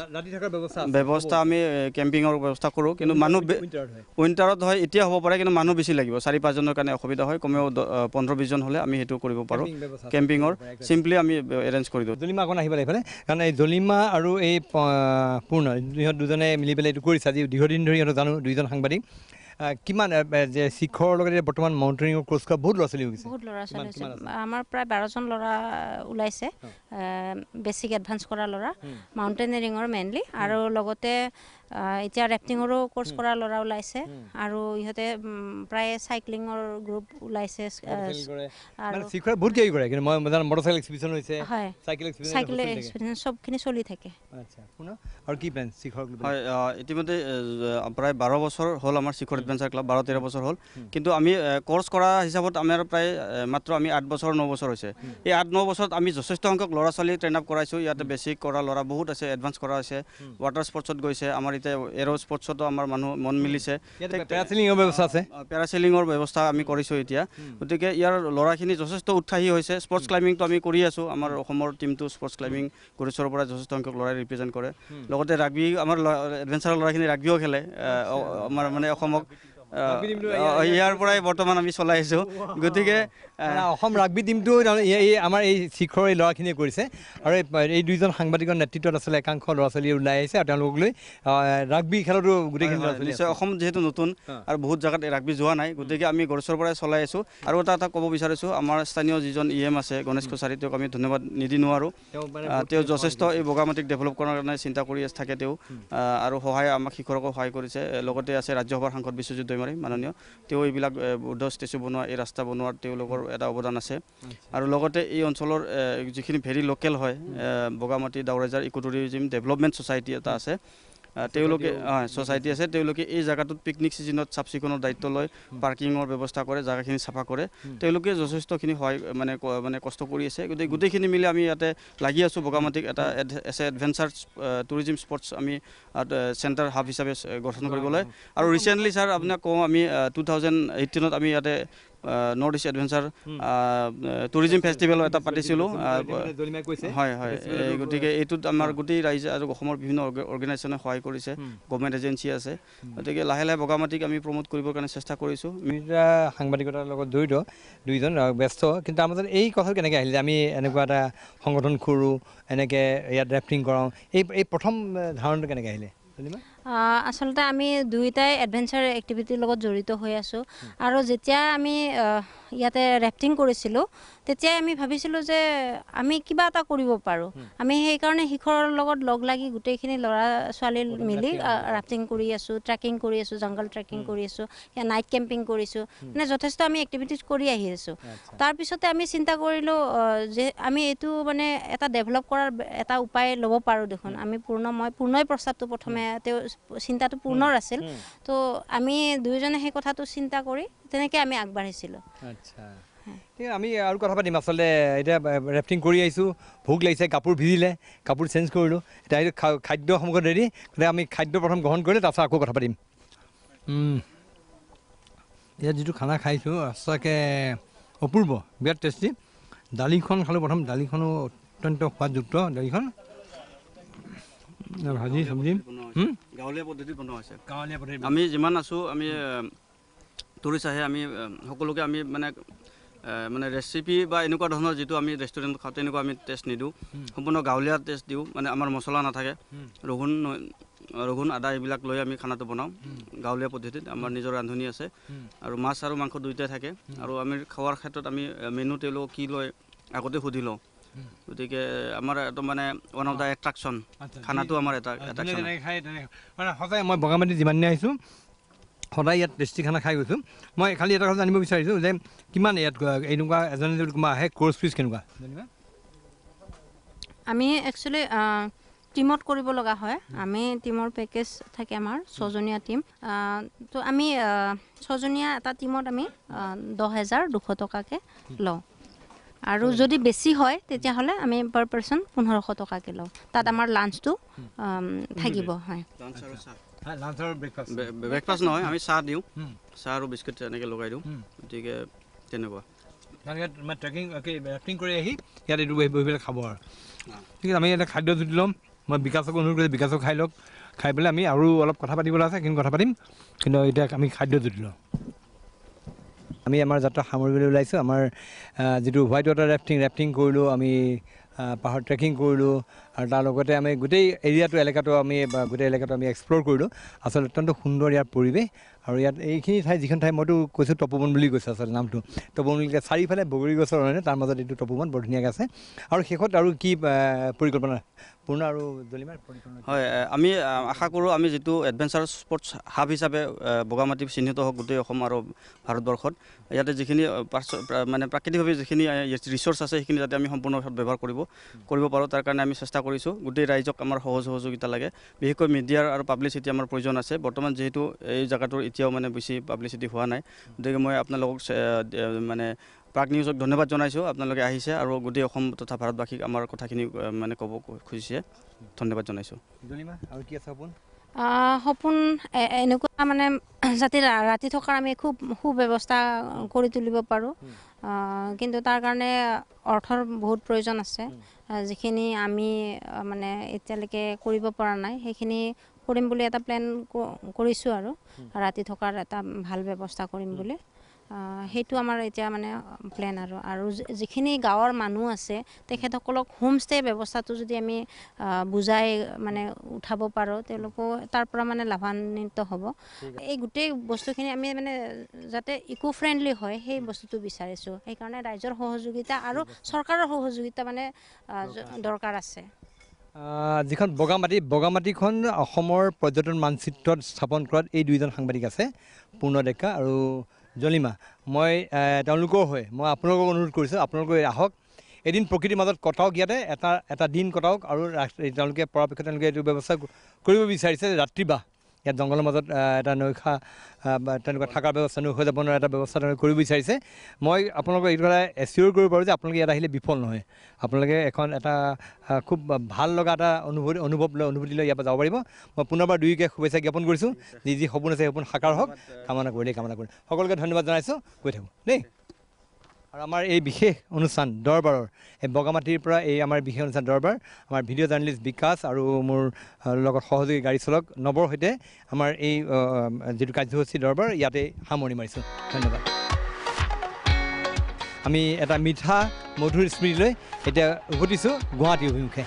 ব্যৱস্থা আমি কেম্পিঙৰ ব্যৱস্থা কৰোঁ কিন্তু মানুহ উইণ্টাৰত হয় এতিয়া হ'ব পাৰে কিন্তু মানুহ বেছি লাগিব 4-5জনৰ কাৰণে অসুবিধা হয় কমেও 15-20 জন হ'লে আমি সেইটো কৰিব পাৰোঁ কেম্পিঙৰ চিম্পলি আমি এৰেঞ্জ কৰি দিওঁ জলিমা অকণ আহিব এইফালে কাৰণ এই জলিমা আৰু এই পূৰ্ণ ইহঁত দুজনে মিলি পেলাই এইটো কৰিছে আজি দীৰ্ঘদিন ধৰি ইহঁতক জানো দুইজন সাংবাদিক কিমান যে শিক্ষকৰ লগত বৰ্তমান মাউণ্টেনিঙৰ কোৰ্চ কৰা বহুত ল'ৰা ছোৱালী হৈ গৈছে বহুত ল'ৰা ছোৱালী হৈছে আমাৰ প্ৰায় 12জন ল'ৰা ওলাইছে বেছিক এডভান্স কৰা ল'ৰা মাউণ্টেনিয়াৰিঙৰ মেইনলি আৰু লগতে এতিয়া ৰেফটিঙৰো কোৰ্চ কৰা ল'ৰা ওলাইছে আৰু ইহঁতে প্ৰায় চাইক্লিঙৰ গ্ৰুপ ওলাইছে আৰু শিক্ষক বহুত কিবা কৰে কিন্তু মই জানো মটৰচাইকেল এক্সিবিশ্যন হৈছে চাইকেল এক্সপিৰিয়েঞ্চ সবখিনি চলি থাকে আচ্ছা আৰু কি প্লেন শিক্ষক হয় ইতিমধ্যে প্ৰায় 12 বছৰ হ'ল আমাৰ শিক্ষক এডভেঞ্চাৰ ক্লাব 12-13 বছৰ হ'ল কিন্তু আমি কোৰ্চ কৰা হিচাপত আমাৰ প্ৰায় মাত্ৰ আমি 8 বছৰ 9 বছৰ হৈছে এই 8-9 বছৰত আমি যথেষ্ট সংখ্যক ল'ৰা ছোৱালী ট্ৰেইন আপ কৰাইছোঁ ইয়াতে বেছিক কৰা ল'ৰা বহুত আছে এডভান্স কৰা হৈছে ৱাটাৰ স্পৰ্টছত গৈছে আমাৰ এতিয়া এৰ' স্পৰ্টছতো আমাৰ মানুহ মন মিলিছে পেৰাচিলিঙৰ ব্যৱস্থা আছে পেৰাচিলিঙৰ ব্যৱস্থা আমি কৰিছোঁ এতিয়া গতিকে ইয়াৰ ল'ৰাখিনি যথেষ্ট উৎসাহী হৈছে স্পৰ্টছ ক্লাইম্বিংটো আমি কৰি আছোঁ আমাৰ অসমৰ টিমটো স্পৰ্টছ ক্লাইম্বিং গুৰেশ্বৰৰ পৰা যথেষ্ট সংখ্যক ল'ৰাই ৰিপ্ৰেজেণ্ট কৰে লগতে ৰাগবি আমাৰ এডভেঞ্চাৰৰ ল'ৰাখিনি ৰাগবিও খেলে আমাৰ মানে অসমক ইয়াৰ পৰাই বৰ্তমান আমি চলাই আছোঁ গতিকে অসম ৰাগবি টিমটো আমাৰ এই শিক্ষকৰ এই ল'ৰাখিনিয়ে কৰিছে আৰু এই দুইজন সাংবাদিকৰ নেতৃত্বত আচলতে একাংশ ল'ৰা ছোৱালী ওলাই আহিছে আৰু তেওঁলোকক লৈ ৰাগবি খেলতো গোটেইখিনি ল'ৰা ছোৱালী নিশ্চয় অসম যিহেতু নতুন আৰু বহুত জেগাত ৰাগবি যোৱা নাই গতিকে আমি গুৰেশ্বৰৰ পৰাই চলাই আছোঁ আৰু এটা ক'ব বিচাৰিছোঁ আমাৰ স্থানীয় যিজন EM আছে গণেশ কছাৰী তেওঁক আমি ধন্যবাদ নিদি নোৱাৰোঁ তেওঁ যথেষ্ট এই বগামাটিক ডেভেলপ কৰাৰ কাৰণে চিন্তা কৰি থাকে তেওঁ আৰু সহায় আমাক শিক্ষককো সহায় কৰিছে লগতে আছে ৰাজ্যসভাৰ সাংসদ বিশ্বজিৎ দৈমাৰী মাননীয় তেওঁ এইবিলাক বুদ্ধ ষ্টেচু বনোৱা এই ৰাস্তা বনোৱাৰ তেওঁলোকৰ এটা অৱদান আছে আৰু লগতে এই অঞ্চলৰ যিখিনি ভেৰি লোকেল হয় বগামাটি দাউৰাইজাৰ ইকো টুৰিজিম ডেভেলপমেণ্ট ছ'চাইটি এটা আছে তেওঁলোকে ছ'চাইটি আছে তেওঁলোকে এই জেগাটোত পিকনিক ছিজনত চাফ চিকুণৰ দায়িত্ব লয় পাৰ্কিঙৰ ব্যৱস্থা কৰে জেগাখিনি চাফা কৰে তেওঁলোকে যথেষ্টখিনি সহায় মানে কষ্ট কৰি আছে গতিকে গোটেইখিনি মিলি আমি ইয়াতে লাগি আছোঁ বগামাটিক এটা এডভেঞ্চাৰ টুৰিজিম স্পৰ্টছ আমি চেণ্টাৰ হাব হিচাপে গঠন কৰিবলৈ আৰু ৰিচেণ্টলি ছাৰ আপোনাক কওঁ আমি 2018ত আমি ইয়াতে নৰ্থ ইষ্ট এডভেঞ্চাৰ টুৰিজিম ফেষ্টিভেলো এটা পাতিছিলোঁ হয় হয় গতিকে এইটোত আমাৰ গোটেই ৰাইজে আৰু অসমৰ বিভিন্ন অৰ্গেনাইজেশ্যনে সহায় কৰিছে গভৰ্ণমেণ্ট এজেঞ্চি আছে গতিকে লাহে লাহে বগামাটিক আমি প্ৰমোট কৰিবৰ কাৰণে চেষ্টা কৰিছোঁ সাংবাদিকতাৰ লগত জড়িত দুইজন ব্যস্ত কিন্তু আমাৰ মাজত এই কথা কেনেকৈ আহিলে যে আমি এনেকুৱা এটা সংগঠন কৰোঁ এনেকৈ ইয়াত ৰেফটিং কৰাওঁ এই প্ৰথম ধাৰণটো কেনেকৈ আহিলে আচলতে আমি দুয়োটাই এডভেঞ্চাৰ এক্টিভিটিৰ লগত জড়িত হৈ আছোঁ আৰু যেতিয়া আমি ইয়াতে ৰেফটিং কৰিছিলোঁ তেতিয়াই আমি ভাবিছিলোঁ যে আমি কিবা এটা কৰিব পাৰোঁ আমি সেইকাৰণে শিখৰৰ লগত লগ লাগি গোটেইখিনি ল'ৰা ছোৱালী মিলি ৰাফটিং কৰি আছোঁ ট্ৰেকিং কৰি আছোঁ জংগল ট্ৰেকিং কৰি আছোঁ নাইট কেম্পিং কৰিছোঁ মানে যথেষ্ট আমি এক্টিভিটিজ কৰি আহি আছোঁ তাৰপিছতে আমি চিন্তা কৰিলোঁ যে আমি এইটো মানে এটা ডেভেলপ কৰাৰ এটা উপায় ল'ব পাৰোঁ দেখোন আমি মই পূৰ্ণই প্ৰস্তাৱটো প্ৰথমে তেওঁ চিন্তাটো পূৰ্ণৰ আছিল তো আমি দুয়োজনে সেই কথাটো চিন্তা কৰি তেনেকৈ আমি আগবাঢ়িছিলোঁ আচ্ছা আমি আৰু কথা পাতিম আচলতে এতিয়া ৰেফটিং কৰি আহিছোঁ ভোক লাগিছে কাপোৰ ভিজিলে কাপোৰ চেঞ্জ কৰিলোঁ এতিয়া এইটো খাদ্য সমগ্ৰ ৰেডি গতিকে আমি খাদ্য প্ৰথম গ্ৰহণ কৰিলে তাৰপিছত আকৌ কথা পাতিম ইয়াত যিটো খানা খাইছোঁ সঁচাকৈ অপূৰ্ব বিৰাট টেষ্টি দালিখন খালোঁ প্ৰথম দালিখনো অত্যন্ত সোৱাদযুক্ত দালিখন ভাজি চব্জি গাঁৱলীয়া পদ্ধতিত বনোৱা হৈছে গাঁৱলীয়া পদ্ধতি আমি যিমান আছোঁ আমি টুৰিষ্ট আহে আমি সকলোকে আমি মানে ৰেচিপি বা এনেকুৱা ধৰণৰ যিটো আমি ৰেষ্টুৰেণ্টত খাওঁ তেনেকুৱা আমি টেষ্ট নিদিওঁ সম্পূৰ্ণ গাঁৱলীয়া টেষ্ট দিওঁ মানে আমাৰ মছলা নাথাকে ৰহুন আদা এইবিলাক লৈ আমি খানাটো বনাওঁ গাঁৱলীয়া পদ্ধতিত আমাৰ নিজৰ ৰান্ধনি আছে আৰু মাছ আৰু মাংস দুয়োটাই থাকে আৰু আমি খোৱাৰ ক্ষেত্ৰত আমি মেনু তেওঁলোকক কি লয় আগতে সুধি লওঁ গতিকে আমাৰ এইটো মানে ওৱান অফ দ্য এট্ৰেকশ্যন খানাটো আমাৰ এটা মানে সদায় মই বগামাটি যিমান দিনে আহিছোঁ সদায় ইয়াত টেষ্টি খানা খাই গৈছোঁ মই খালি এটা কথা জানিব বিচাৰিছোঁ যে কিমান ইয়াত এনেকুৱা এজনে যদি কোনোবা আহে কোৰ্চ ফিজ কেনেকুৱা আমি একচুৱেলি টিমত কৰিব লগা হয় আমি টিমৰ পেকেজ থাকে আমাৰ 6জনীয়া টিম তো আমি 6জনীয়া এটা টিমত আমি 10,200 টকাকৈ লওঁ আৰু যদি বেছি হয় তেতিয়াহ'লে আমি পাৰ পাৰ্চন 1500 টকাকৈ লওঁ তাত আমাৰ লাঞ্চটো থাকিব হয় ব্ৰেকফাষ্ট নহয় আমি চাহ দিওঁ চাহ আৰু বিস্কুট তেনেকৈ লগাই দিওঁ গতিকে তেনেকুৱা ৰেফটিং কৰি আহি ইয়াত এইটো বহি পেলাই খাব আৰু ঠিক আছে আমি এটা খাদ্য জুতি ল'ম মই বিকাশক অনুৰোধ কৰিছোঁ বিকাশক খাই লওক খাই পেলাই আমি আৰু অলপ কথা পাতিবলৈ আছে কিন্তু কথা পাতিম কিন্তু এতিয়া আমি খাদ্য জুতি লওঁ আমি আমাৰ যাত্ৰা সামৰিবলৈ ওলাইছোঁ আমাৰ যিটো হোৱাইট ৱাটাৰ ৰেফটিং কৰিলোঁ আমি পাহাৰ ট্ৰেকিং কৰিলোঁ আৰু তাৰ লগতে আমি গোটেই এলেকাটো আমি এক্সপ্ল'ৰ কৰিলোঁ আচলতে অত্যন্ত সুন্দৰ ইয়াৰ পৰিৱেশ আৰু ইয়াত এইখিনি ঠাই যিখন ঠাই মইতো কৈছোঁ তপোবন বুলি কৈছোঁ আচলতে নামটো তপোবন বুলি চাৰিওফালে বগৰী গছৰ হয়নে তাৰ মাজত এইটো তপোবন বৰ ধুনীয়াকৈ আছে আৰু শেষত আৰু কি পৰিকল্পনা পূৰ্ণ আৰু ডলিমাৰ পৰিকল্পনা হয় আমি আশা কৰোঁ আমি যিটো এডভেঞ্চাৰ স্পৰ্টছ হাব হিচাপে বগামাটি চিহ্নিত হওক গোটেই অসম আৰু ভাৰতবৰ্ষত ইয়াতে যিখিনি মানে প্ৰাকৃতিকভাৱে যিখিনি ৰিচ'ৰ্চ আছে সেইখিনি যাতে আমি সম্পূৰ্ণ ব্যৱহাৰ কৰিব পাৰোঁ তাৰ কাৰণে আমি চেষ্টা কৰিছোঁ গোটেই ৰাইজক আমাৰ সহযোগিতা লাগে বিশেষকৈ মিডিয়াৰ আৰু পাব্লিচিটি আমাৰ প্ৰয়োজন আছে বৰ্তমান যিহেতু এই জেগাটোৰ এতিয়াও মানে বেছি পাব্লিচিটি হোৱা নাই গতিকে মই আপোনালোকক মানে প্ৰাগ নিউজক ধন্যবাদ জনাইছোঁ আপোনালোকে আহিছে আৰু গোটেই অসম তথা ভাৰতবাসীক আমাৰ কথাখিনি মানে ক'ব খুজিছে ধন্যবাদ জনাইছোঁ আৰু কি আছে সপোন এনেকুৱা মানে যাতে ৰাতি থকাৰ আমি খুব সুব্যৱস্থা কৰি তুলিব পাৰোঁ কিন্তু তাৰ কাৰণে অৰ্থৰ বহুত প্ৰয়োজন আছে যিখিনি আমি মানে এতিয়ালৈকে কৰিব পৰা নাই সেইখিনি কৰিম বুলি এটা প্লেন কৰিছোঁ আৰু ৰাতি থকাৰ এটা ভাল ব্যৱস্থা কৰিম বুলি সেইটো আমাৰ এতিয়া মানে প্লেন আৰু যিখিনি গাঁৱৰ মানুহ আছে তেখেতসকলক হোমষ্টে ব্যৱস্থাটো যদি আমি বুজাই মানে উঠাব পাৰোঁ তেওঁলোকো তাৰ পৰা মানে লাভান্বিত হ'ব এই গোটেই বস্তুখিনি আমি মানে যাতে ইকো ফ্ৰেণ্ডলি হয় সেই বস্তুটো বিচাৰিছোঁ সেইকাৰণে ৰাইজৰ সহযোগিতা আৰু চৰকাৰৰ সহযোগিতা মানে দৰকাৰ আছে যিখন বগামাটিখন অসমৰ পৰ্যটন মানচিত্ৰত স্থাপন কৰাত এই দুইজন সাংবাদিক আছে পূৰ্ণ ডেকা আৰু জলিমা মই তেওঁলোকৰ হৈ মই আপোনালোকক অনুৰোধ কৰিছোঁ আপোনালোকে আহক এদিন প্ৰকৃতিৰ মাজত কটাওক ইয়াতে এটা দিন কটাওক আৰু তেওঁলোকে পৰাপক্ষত তেওঁলোকে এইটো ব্যৱস্থা কৰিব বিচাৰিছে ৰাত্ৰিবাহ ইয়াত জংঘলৰ মাজত এটা নৈশা বা তেনেকুৱা থকাৰ ব্যৱস্থা হৈ যাব নোৱাৰা এটা ব্যৱস্থা তেওঁলোকে কৰিব বিচাৰিছে মই আপোনালোকক এইটো কথা এচিয়'ৰ কৰিব পাৰোঁ যে আপোনালোকে ইয়াত আহিলে বিফল নহয় আপোনালোকে এটা খুব ভাল লগা এটা অনুভূতি লৈ ইয়াৰ পৰা যাব পাৰিব মই পুনৰবাৰ দুয়োকে শুভেচ্ছা জ্ঞাপন কৰিছোঁ যি সপোন আছে সপোন সাকাৰ হওক কামনা কৰিম সকলোকে ধন্যবাদ জনাইছোঁ গৈ থাকোঁ দেই আৰু আমাৰ এই বিশেষ অনুষ্ঠান দৰবাৰৰ এই বগামাটিৰ পৰা এই আমাৰ বিশেষ অনুষ্ঠান দৰবাৰ আমাৰ ভিডিঅ' জাৰ্নেলিষ্ট বিকাশ আৰু মোৰ লগত সহযোগী গাড়ী চালক নৱৰ সৈতে আমাৰ এই যিটো কাৰ্যসূচী দৰবাৰ ইয়াতে সামৰণি মাৰিছোঁ ধন্যবাদ আমি এটা মিঠা মধুৰ স্মৃতিলৈ এতিয়া উভতিছোঁ গুৱাহাটী অভিমুখে